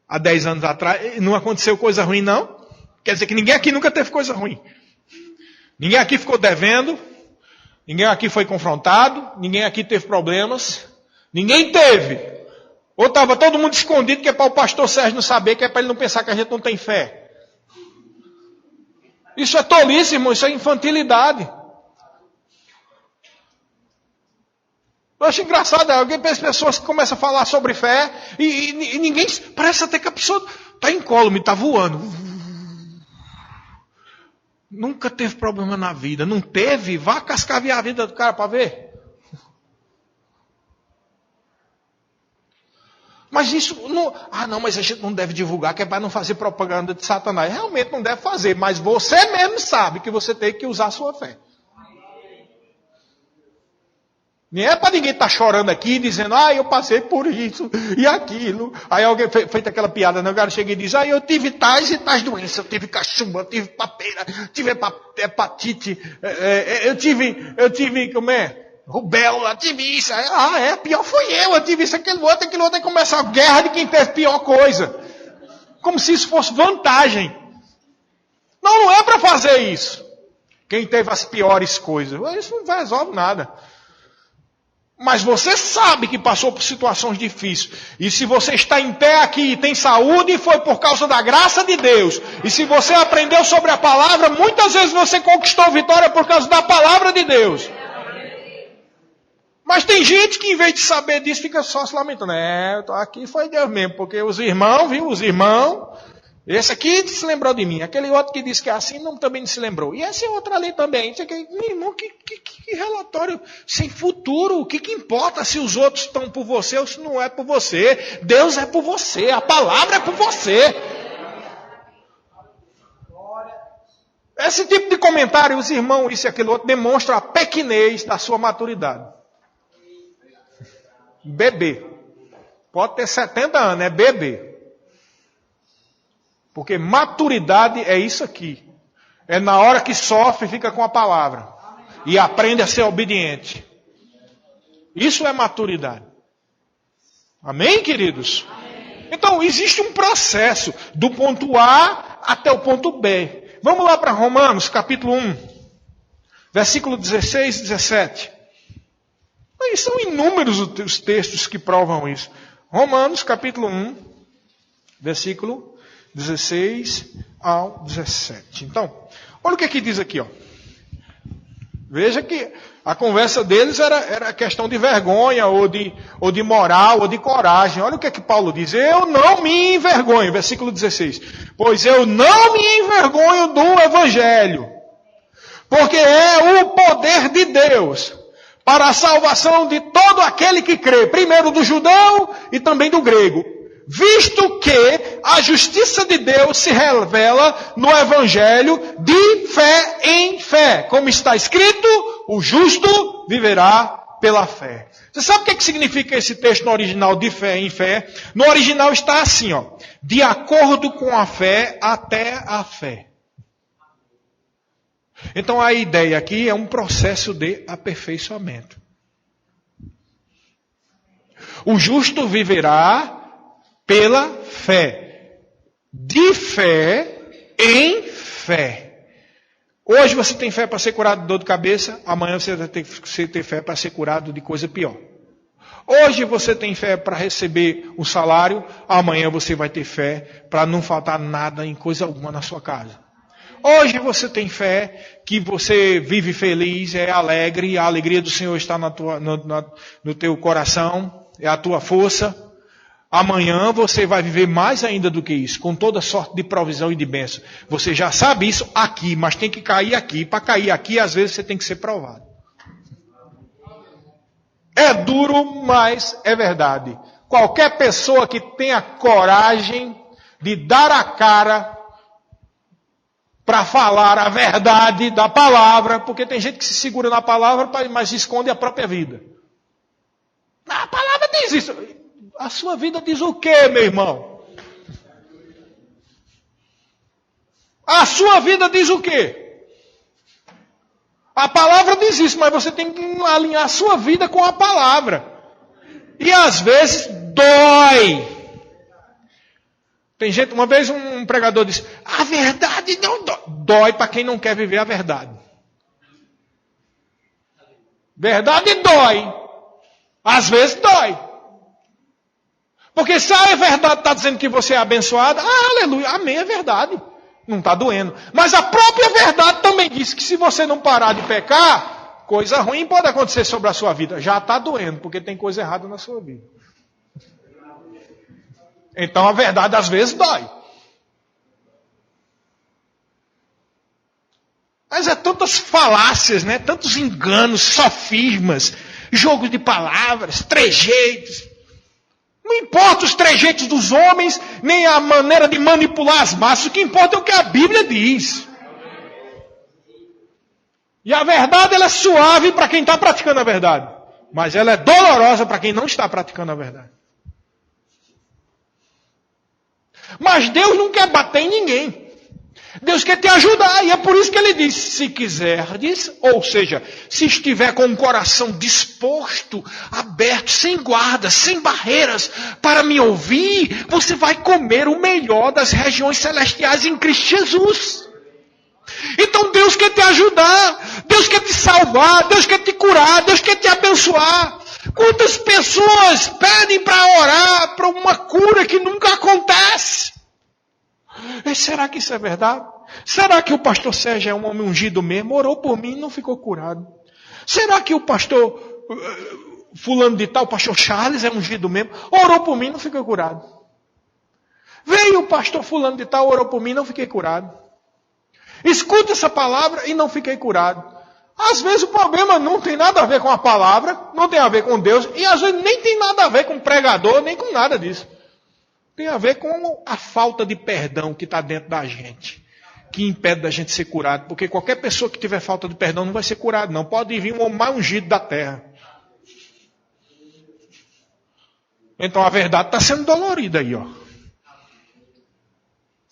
há 10 anos atrás, não aconteceu coisa ruim não. Quer dizer que ninguém aqui nunca teve coisa ruim. Ninguém aqui ficou devendo, ninguém aqui foi confrontado, ninguém aqui teve problemas, ninguém teve. Ou estava todo mundo escondido, que é para o pastor Sérgio não saber, que é para ele não pensar que a gente não tem fé. Isso é tolice, irmão, isso é infantilidade. Eu acho engraçado, alguém pensa pessoas que começam a falar sobre fé e ninguém, parece até que a pessoa está incólume, está voando. Nunca teve problema na vida, não teve, vá cascavear a vida do cara para ver. Mas isso não... mas a gente não deve divulgar, que é para não fazer propaganda de Satanás. Realmente não deve fazer, mas você mesmo sabe que você tem que usar a sua fé. Nem é para ninguém estar chorando aqui, dizendo, eu passei por isso e aquilo. Aí alguém fez aquela piada, né? O cara chega e diz, eu tive tais e tais doenças, eu tive cachumba, eu tive papeira, tive hepatite, eu tive, como é? Rubéola, tive isso. Pior foi eu tive isso, aquilo outro, aí começa a guerra de quem teve pior coisa. Como se isso fosse vantagem. Não é para fazer isso. Quem teve as piores coisas. Isso não resolve nada. Mas você sabe que passou por situações difíceis. E se você está em pé aqui e tem saúde, foi por causa da graça de Deus. E se você aprendeu sobre a palavra, muitas vezes você conquistou vitória por causa da palavra de Deus. Mas tem gente que, em vez de saber disso, fica só se lamentando. Aqui foi Deus mesmo, porque os irmãos, esse aqui se lembrou de mim. Aquele outro que disse que é assim, também não se lembrou. E esse outro ali também. Meu irmão, que relatório sem futuro. O que importa se os outros estão por você ou se não é por você? Deus é por você, a palavra é por você. Esse tipo de comentário, os irmãos, isso e aquele outro, demonstra a pequenez da sua maturidade. Bebê. Pode ter 70 anos, é bebê. Porque maturidade é isso aqui. É na hora que sofre, fica com a palavra. E aprende a ser obediente. Isso é maturidade. Amém, queridos? Então, existe um processo do ponto A até o ponto B. Vamos lá para Romanos, capítulo 1. Versículo 16 e 17. E são inúmeros os textos que provam isso. Romanos, capítulo 1, versículo 16 ao 17. Então, olha o que diz aqui. Veja que a conversa deles era questão de vergonha, ou de moral, ou de coragem. Olha o que Paulo diz. Eu não me envergonho, versículo 16. Pois eu não me envergonho do Evangelho. Porque é o poder de Deus para a salvação de todo aquele que crê, primeiro do judeu e também do grego. Visto que a justiça de Deus se revela no Evangelho de fé em fé. Como está escrito, o justo viverá pela fé. Você sabe o que significa esse texto no original de fé em fé? No original está assim, ó. De acordo com a fé até a fé. Então a ideia aqui é um processo de aperfeiçoamento. O justo viverá pela fé. De fé em fé. Hoje você tem fé para ser curado de dor de cabeça, amanhã você vai ter fé para ser curado de coisa pior. Hoje você tem fé para receber o salário, amanhã você vai ter fé para não faltar nada em coisa alguma na sua casa. Hoje você tem fé que você vive feliz, é alegre, a alegria do Senhor está no teu coração, é a tua força. Amanhã você vai viver mais ainda do que isso, com toda sorte de provisão e de bênção. Você já sabe isso aqui, mas tem que cair aqui. Para cair aqui, às vezes você tem que ser provado. É duro, mas é verdade. Qualquer pessoa que tenha coragem de dar a cara para falar a verdade da palavra, porque tem gente que se segura na palavra, mas esconde a própria vida. A palavra diz isso. A sua vida diz o quê, meu irmão? A sua vida diz o quê? A palavra diz isso, mas você tem que alinhar a sua vida com a palavra. E às vezes dói. Tem gente, uma vez um pregador disse, a verdade não dói. Dói para quem não quer viver a verdade. Verdade dói. Às vezes dói. Porque se a verdade está dizendo que você é abençoado, aleluia, amém, é verdade. Não está doendo. Mas a própria verdade também diz que se você não parar de pecar, coisa ruim pode acontecer sobre a sua vida. Já está doendo, porque tem coisa errada na sua vida. Então a verdade às vezes dói. Mas é tantas falácias, né? Tantos enganos, sofismas, jogos de palavras, trejeitos. Não importa os trejeitos dos homens, nem a maneira de manipular as massas. O que importa é o que a Bíblia diz. E a verdade ela é suave para quem está praticando a verdade. Mas ela é dolorosa para quem não está praticando a verdade. Mas Deus não quer bater em ninguém. Deus quer te ajudar. E é por isso que ele diz, se quiserdes, ou seja, se estiver com o coração disposto, aberto, sem guardas, sem barreiras, para me ouvir, você vai comer o melhor das regiões celestiais em Cristo Jesus. Então Deus quer te ajudar, Deus quer te salvar, Deus quer te curar, Deus quer te abençoar. Quantas pessoas pedem para orar para uma cura que nunca acontece? E será que isso é verdade? Será que o pastor Sérgio é um homem ungido mesmo? Orou por mim e não ficou curado. Será que o pastor fulano de tal, o pastor Charles é ungido mesmo? Orou por mim e não ficou curado. Veio o pastor fulano de tal, orou por mim e não fiquei curado. Escuta essa palavra e não fiquei curado. Às vezes o problema não tem nada a ver com a palavra, não tem a ver com Deus, e às vezes nem tem nada a ver com o pregador, nem com nada disso. Tem a ver com a falta de perdão que está dentro da gente, que impede da gente ser curado. Porque qualquer pessoa que tiver falta de perdão não vai ser curado, não. Pode vir um homem mais ungido da terra. Então a verdade está sendo dolorida aí, ó.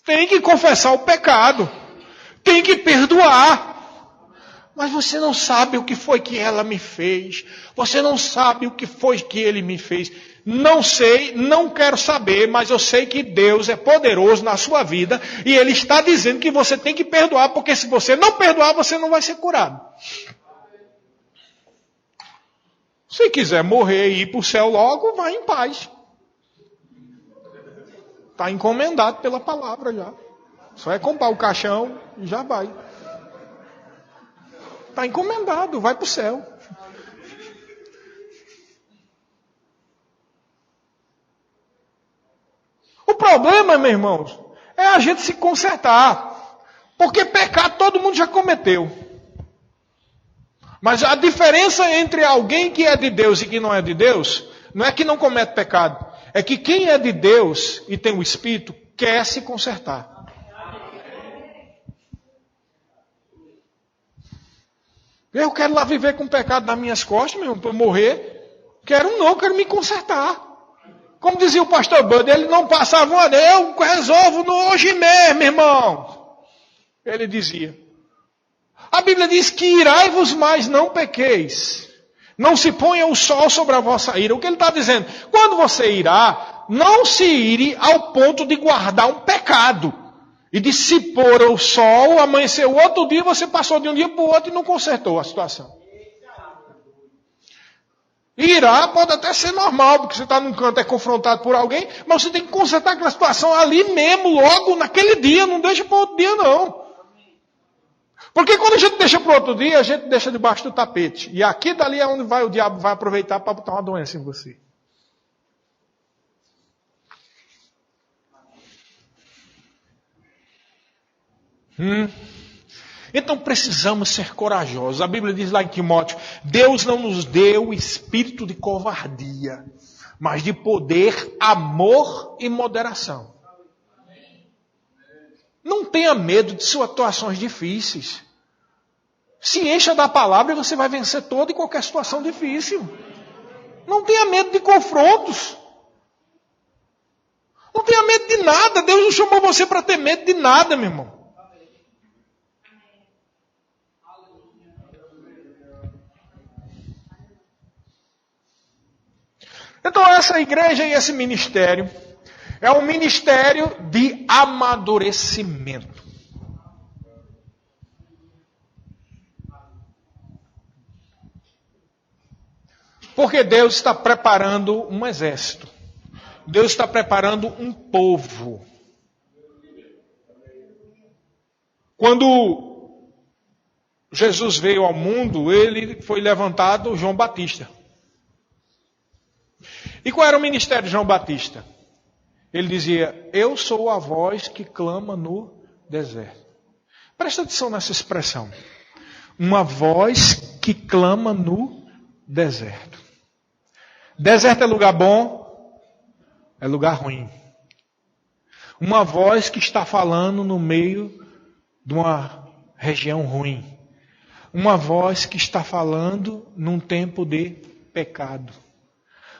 Tem que confessar o pecado. Tem que perdoar. Mas você não sabe o que foi que ela me fez. Você não sabe o que foi que ele me fez. Não sei, não quero saber, mas eu sei que Deus é poderoso na sua vida. E Ele está dizendo que você tem que perdoar, porque se você não perdoar, você não vai ser curado. Se quiser morrer e ir para o céu logo, vai em paz. Está encomendado pela palavra já. Só é comprar o caixão e já vai. Está encomendado, vai para o céu. O problema, meus irmãos, é a gente se consertar. Porque pecado todo mundo já cometeu. Mas a diferença entre alguém que é de Deus e que não é de Deus, não é que não comete pecado, é que quem é de Deus e tem o Espírito quer se consertar. Eu quero lá viver com pecado nas minhas costas, meu, para morrer. Quero me consertar. Como dizia o pastor Bud, ele não passava uma, eu resolvo hoje mesmo, irmão. Ele dizia. A Bíblia diz que irai-vos, mas não pequeis. Não se ponha o sol sobre a vossa ira. O que ele está dizendo? Quando você irá, não se ire ao ponto de guardar um pecado. E de se pôr o sol, amanheceu o outro dia, você passou de um dia para o outro e não consertou a situação. Irá pode até ser normal, porque você está num canto, é confrontado por alguém, mas você tem que consertar aquela situação ali mesmo, logo naquele dia, não deixa para outro dia não. Porque quando a gente deixa para outro dia, a gente deixa debaixo do tapete. E aqui dali é onde o diabo vai aproveitar para botar uma doença em você. Então precisamos ser corajosos. A Bíblia diz lá em Timóteo, Deus não nos deu espírito de covardia, mas de poder, amor e moderação. Não tenha medo de situações difíceis. Se encha da palavra e você vai vencer toda e qualquer situação difícil. Não tenha medo de confrontos. Não tenha medo de nada. Deus não chamou você para ter medo de nada, meu irmão. Então essa igreja e esse ministério é um ministério de amadurecimento. Porque Deus está preparando um exército. Deus está preparando um povo. Quando Jesus veio ao mundo, ele foi levantado João Batista. E qual era o ministério de João Batista? Ele dizia, eu sou a voz que clama no deserto. Presta atenção nessa expressão. Uma voz que clama no deserto. Deserto é lugar bom? É lugar ruim. Uma voz que está falando no meio de uma região ruim. Uma voz que está falando num tempo de pecado.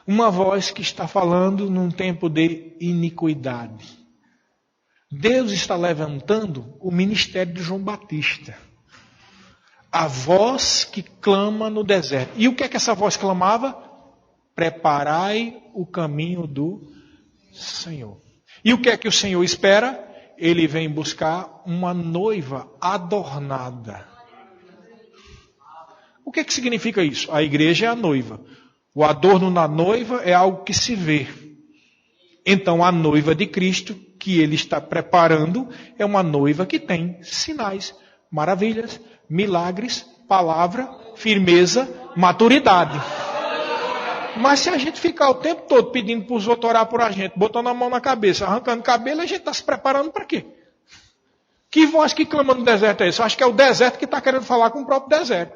Uma voz que está falando num tempo de iniquidade. Deus está levantando o ministério de João Batista. A voz que clama no deserto. E o que é que essa voz clamava? Preparai o caminho do Senhor. E o que é que o Senhor espera? Ele vem buscar uma noiva adornada. O que é que significa isso? A igreja é a noiva. O adorno na noiva é algo que se vê. Então a noiva de Cristo, que ele está preparando, é uma noiva que tem sinais, maravilhas, milagres, palavra, firmeza, maturidade. Mas se a gente ficar o tempo todo pedindo para os outros orar por a gente, botando a mão na cabeça, arrancando cabelo, a gente está se preparando para quê? Que voz que clama no deserto é essa? Eu acho que é o deserto que está querendo falar com o próprio deserto.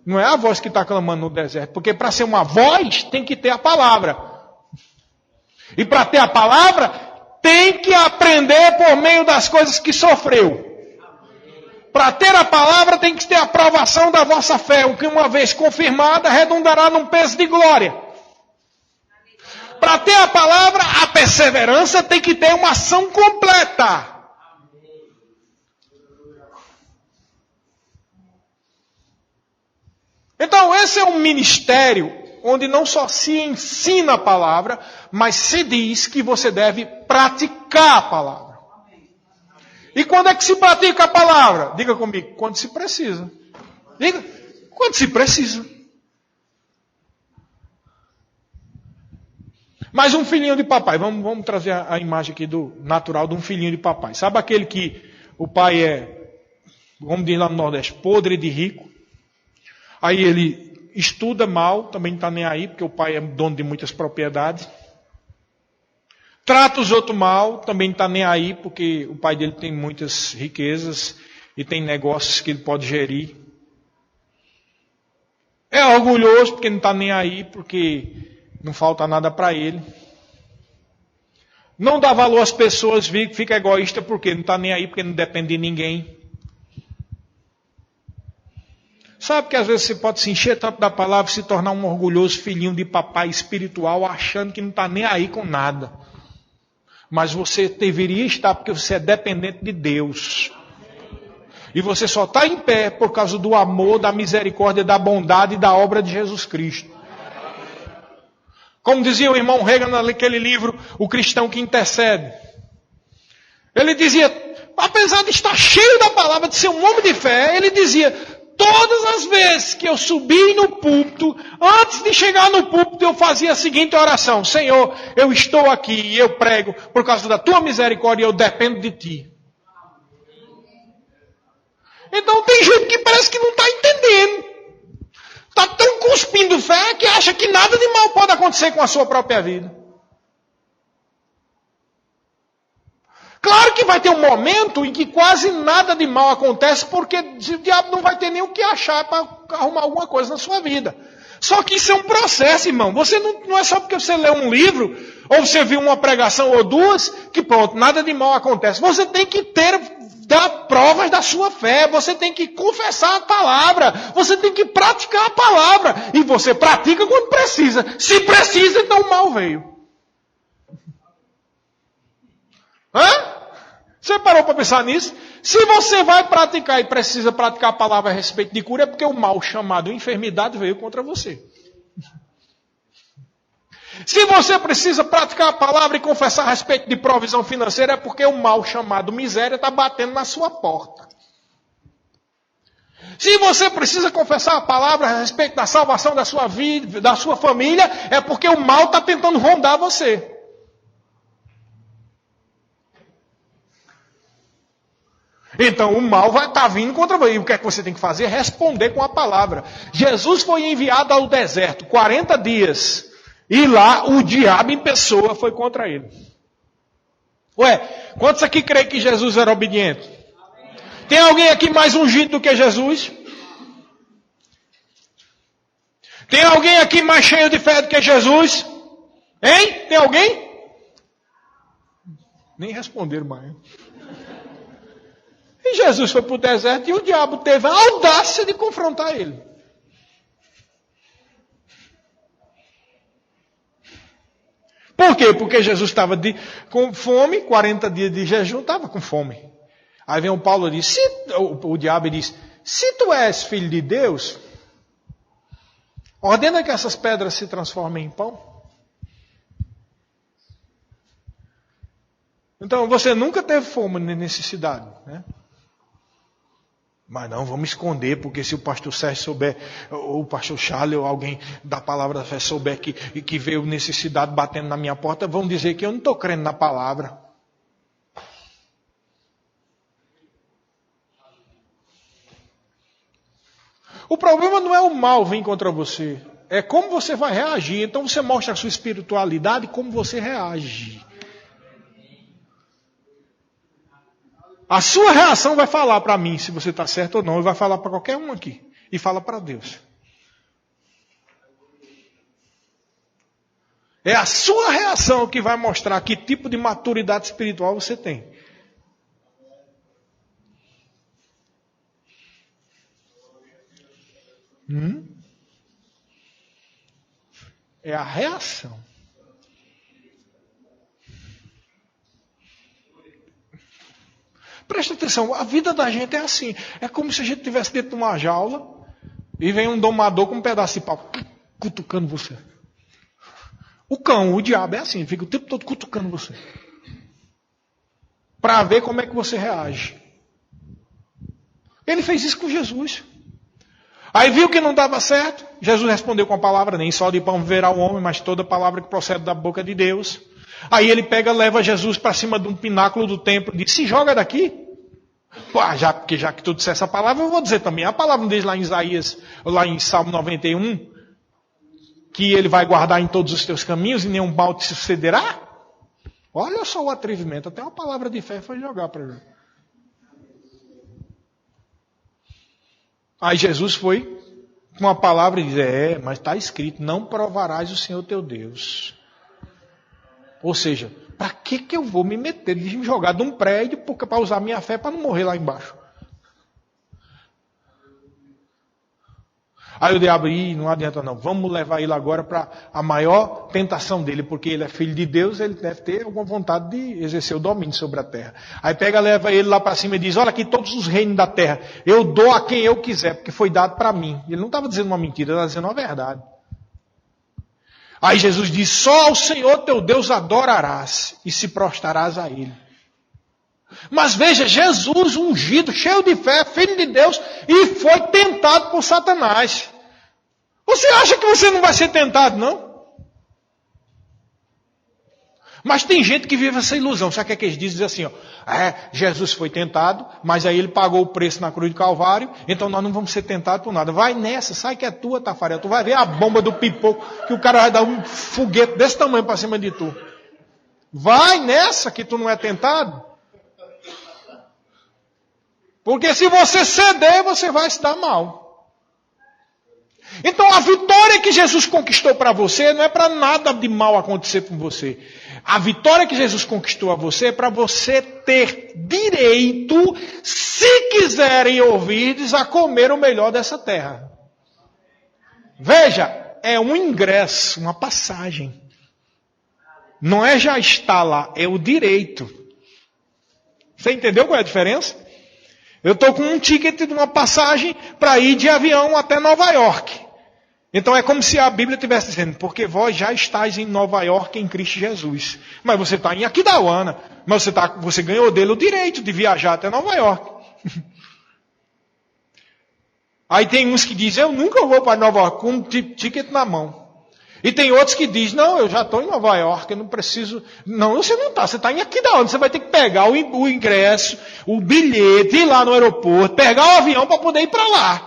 Não é a voz que está clamando no deserto. Porque para ser uma voz, tem que ter a palavra. E para ter a palavra, tem que aprender por meio das coisas que sofreu. Para ter a palavra, tem que ter a aprovação da vossa fé. O que uma vez confirmada, redundará num peso de glória. Para ter a palavra, a perseverança tem que ter uma ação completa. Então esse é um ministério onde não só se ensina a palavra, mas se diz que você deve praticar a palavra. E quando é que se pratica a palavra? Diga comigo, quando se precisa. Diga, quando se precisa. Mas um filhinho de papai, vamos trazer a imagem aqui do natural de um filhinho de papai. Sabe aquele que o pai é, vamos dizer lá no Nordeste, podre de rico? Aí ele estuda mal, também não está nem aí, porque o pai é dono de muitas propriedades. Trata os outros mal, também não está nem aí, porque o pai dele tem muitas riquezas e tem negócios que ele pode gerir. É orgulhoso porque não está nem aí, porque não falta nada para ele. Não dá valor às pessoas, fica egoísta porque não está nem aí, porque não depende de ninguém. Sabe que às vezes você pode se encher tanto da palavra e se tornar um orgulhoso filhinho de papai espiritual, achando que não está nem aí com nada. Mas você deveria estar porque você é dependente de Deus. E você só está em pé por causa do amor, da misericórdia, da bondade e da obra de Jesus Cristo. Como dizia o irmão Reagan naquele livro, O Cristão que Intercede. Ele dizia, apesar de estar cheio da palavra, de ser um homem de fé, ele dizia, todas as vezes que eu subi no púlpito, antes de chegar no púlpito, eu fazia a seguinte oração: Senhor, eu estou aqui e eu prego por causa da tua misericórdia e eu dependo de ti. Então tem gente que parece que não está entendendo. Está tão cuspindo fé que acha que nada de mal pode acontecer com a sua própria vida. Claro que vai ter um momento em que quase nada de mal acontece, porque o diabo não vai ter nem o que achar para arrumar alguma coisa na sua vida. Só que isso é um processo, irmão. Você não é só porque você lê um livro, ou você viu uma pregação ou duas, que pronto, nada de mal acontece. Você tem que dar provas da sua fé, você tem que confessar a palavra, você tem que praticar a palavra. E você pratica quando precisa. Se precisa, então o mal veio. Hã? Você parou para pensar nisso? Se você vai praticar e precisa praticar a palavra a respeito de cura, é porque o mal chamado enfermidade veio contra você. Se você precisa praticar a palavra e confessar a respeito de provisão financeira, é porque o mal chamado miséria está batendo na sua porta. Se você precisa confessar a palavra a respeito da salvação da sua vida, da sua família, é porque o mal está tentando rondar você. Então o mal vai estar vindo contra você. E o que é que você tem que fazer? Responder com a palavra. Jesus foi enviado ao deserto 40 dias. E lá o diabo em pessoa foi contra ele. Ué, quantos aqui creem que Jesus era obediente? Tem alguém aqui mais ungido do que Jesus? Tem alguém aqui mais cheio de fé do que Jesus? Hein? Tem alguém? Nem responderam mais. E Jesus foi para o deserto e o diabo teve a audácia de confrontar ele. Por quê? Porque Jesus estava com fome, 40 dias de jejum, estava com fome. Aí vem o Paulo e diz, o diabo diz, se tu és filho de Deus, ordena que essas pedras se transformem em pão. Então você nunca teve fome nem necessidade, né? Mas não, vamos esconder, porque se o pastor Sérgio souber, ou o pastor Charles, ou alguém da palavra da fé souber que veio necessidade batendo na minha porta, vão dizer que eu não estou crendo na palavra. O problema não é o mal vir contra você, é como você vai reagir. Então você mostra a sua espiritualidade e como você reage. A sua reação vai falar para mim se você está certo ou não. E vai falar para qualquer um aqui. E fala para Deus. É a sua reação que vai mostrar que tipo de maturidade espiritual você tem. É a reação. Presta atenção, a vida da gente é assim. É como se a gente estivesse dentro de uma jaula e vem um domador com um pedaço de pau cutucando você. O cão, o diabo é assim, fica o tempo todo cutucando você. Para ver como é que você reage. Ele fez isso com Jesus. Aí viu que não dava certo. Jesus respondeu com a palavra, nem só de pão viverá o homem, mas toda palavra que procede da boca de Deus. Aí ele leva Jesus para cima de um pináculo do templo e diz, se joga daqui. Pô, já que tu disse essa palavra, eu vou dizer também. A palavra não diz lá em Isaías, lá em Salmo 91, que ele vai guardar em todos os teus caminhos e nenhum mal te sucederá? Olha só o atrevimento, até uma palavra de fé foi jogar para ele. Aí Jesus foi com a palavra e diz, mas está escrito, não provarás o Senhor teu Deus. Ou seja, para que eu vou me meter de me jogar de um prédio para usar minha fé para não morrer lá embaixo? Aí o diabo, não adianta não, vamos levar ele agora para a maior tentação dele, porque ele é filho de Deus, ele deve ter alguma vontade de exercer o domínio sobre a terra. Aí leva ele lá para cima e diz, olha aqui todos os reinos da terra, eu dou a quem eu quiser, porque foi dado para mim. Ele não estava dizendo uma mentira, ele estava dizendo uma verdade. Aí Jesus diz, só ao Senhor teu Deus adorarás e se prostrarás a Ele. Mas veja, Jesus, ungido, cheio de fé, filho de Deus, e foi tentado por Satanás. Você acha que você não vai ser tentado, não? Mas tem gente que vive essa ilusão. Sabe o que eles dizem assim? Jesus foi tentado, mas aí ele pagou o preço na cruz do Calvário, então nós não vamos ser tentados por nada. Vai nessa, sai que é tua, Tafarel. Tu vai ver a bomba do pipoco, que o cara vai dar um foguete desse tamanho para cima de tu. Vai nessa que tu não é tentado. Porque se você ceder, você vai se dar mal. Então a vitória que Jesus conquistou para você não é para nada de mal acontecer com você. A vitória que Jesus conquistou a você é para você ter direito, se quiserem ouvir, a comer o melhor dessa terra. Veja, é um ingresso, uma passagem. Não é já estar lá, é o direito. Você entendeu qual é a diferença? Eu estou com um ticket de uma passagem para ir de avião até Nova York. Então é como se a Bíblia estivesse dizendo, porque vós já estáis em Nova York em Cristo Jesus. Mas você está em Aquidauana. Mas você ganhou dele o direito de viajar até Nova York. Aí tem uns que dizem, eu nunca vou para Nova York com um ticket na mão. E tem outros que dizem, não, eu já estou em Nova York, eu não preciso... Não, você não está, você está em Aquidauana. Você vai ter que pegar o ingresso, o bilhete, ir lá no aeroporto, pegar o avião para poder ir para lá.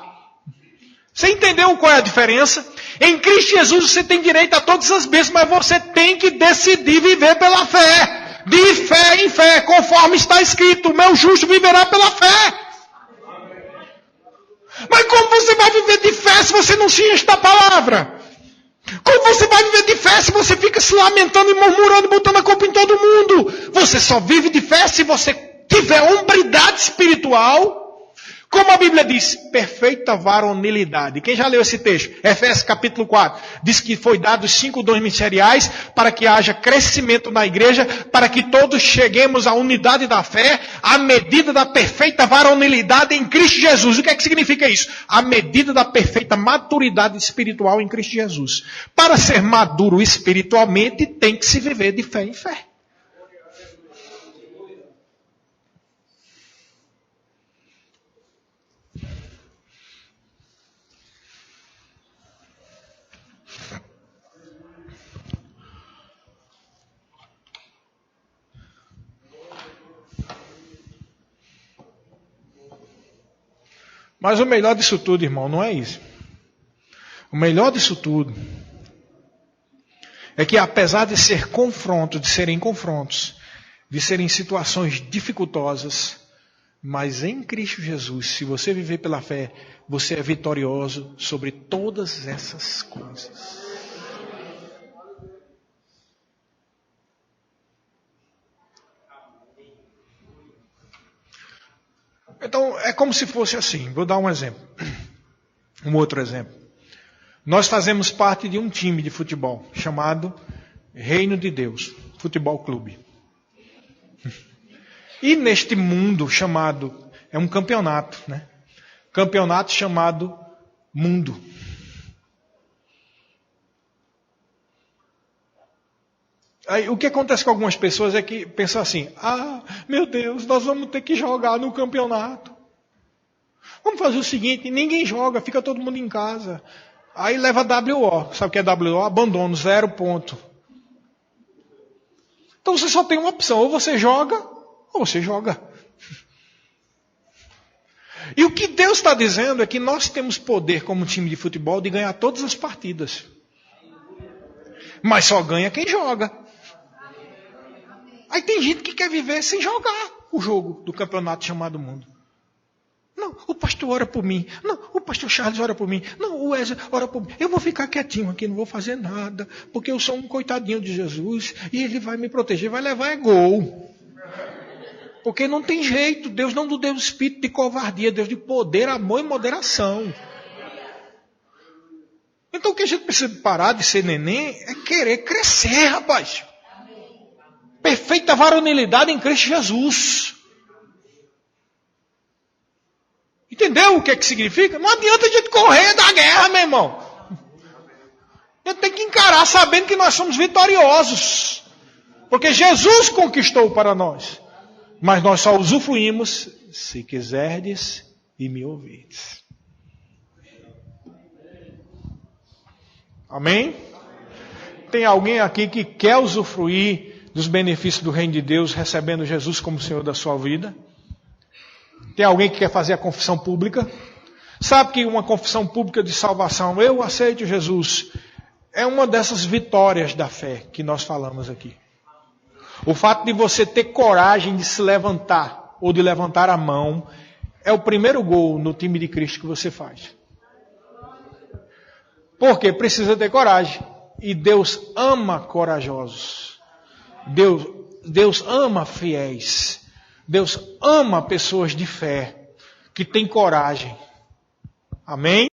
Você entendeu qual é a diferença? Em Cristo Jesus você tem direito a todas as bênçãos, mas você tem que decidir viver pela fé. De fé em fé, conforme está escrito, o meu justo viverá pela fé. Mas como você vai viver de fé se você não se enche da palavra? Como você vai viver de fé se você fica se lamentando e murmurando e botando a culpa em todo mundo? Você só vive de fé se você tiver hombridade espiritual. Como a Bíblia diz, perfeita varonilidade. Quem já leu esse texto? Efésios capítulo 4. Diz que foi dado 5 dons ministeriais para que haja crescimento na igreja, para que todos cheguemos à unidade da fé, à medida da perfeita varonilidade em Cristo Jesus. O que é que significa isso? A medida da perfeita maturidade espiritual em Cristo Jesus. Para ser maduro espiritualmente, tem que se viver de fé em fé. Mas o melhor disso tudo, irmão, não é isso. O melhor disso tudo é que apesar de ser confronto, de serem confrontos, de serem situações dificultosas, mas em Cristo Jesus, se você viver pela fé, você é vitorioso sobre todas essas coisas. Então, é como se fosse assim. Vou dar um exemplo. Um outro exemplo. Nós fazemos parte de um time de futebol chamado Reino de Deus, Futebol Clube. E neste mundo chamado, é um campeonato, né? Campeonato chamado mundo. Aí, o que acontece com algumas pessoas é que pensam assim, meu Deus, nós vamos ter que jogar no campeonato. Vamos fazer o seguinte, ninguém joga, fica todo mundo em casa. Aí leva WO, sabe o que é WO? Abandono, 0 ponto. Então você só tem uma opção, ou você joga, ou você joga. E o que Deus está dizendo é que nós temos poder como time de futebol de ganhar todas as partidas. Mas só ganha quem joga. Aí tem gente que quer viver sem jogar o jogo do campeonato chamado mundo. Não, o pastor ora por mim. Não, o pastor Charles ora por mim. Não, o Wesley ora por mim. Eu vou ficar quietinho aqui, não vou fazer nada, porque eu sou um coitadinho de Jesus e ele vai me proteger, vai levar gol. Porque não tem jeito, Deus não nos deu espírito de covardia, Deus de poder, amor e moderação. Então o que a gente precisa parar de ser neném é querer crescer, rapaz. Perfeita varonilidade em Cristo Jesus. Entendeu o que é que significa? Não adianta a gente correr da guerra, meu irmão. A gente tem que encarar sabendo que nós somos vitoriosos. Porque Jesus conquistou para nós. Mas nós só usufruímos se quiserdes e me ouvirdes. Amém? Tem alguém aqui que quer usufruir dos benefícios do reino de Deus, recebendo Jesus como Senhor da sua vida? Tem alguém que quer fazer a confissão pública? Sabe que uma confissão pública de salvação, eu aceito Jesus, é uma dessas vitórias da fé que nós falamos aqui. O fato de você ter coragem de se levantar, ou de levantar a mão, é o primeiro gol no time de Cristo que você faz. Porque precisa ter coragem. E Deus ama corajosos. Deus ama fiéis. Deus ama pessoas de fé, que têm coragem. Amém?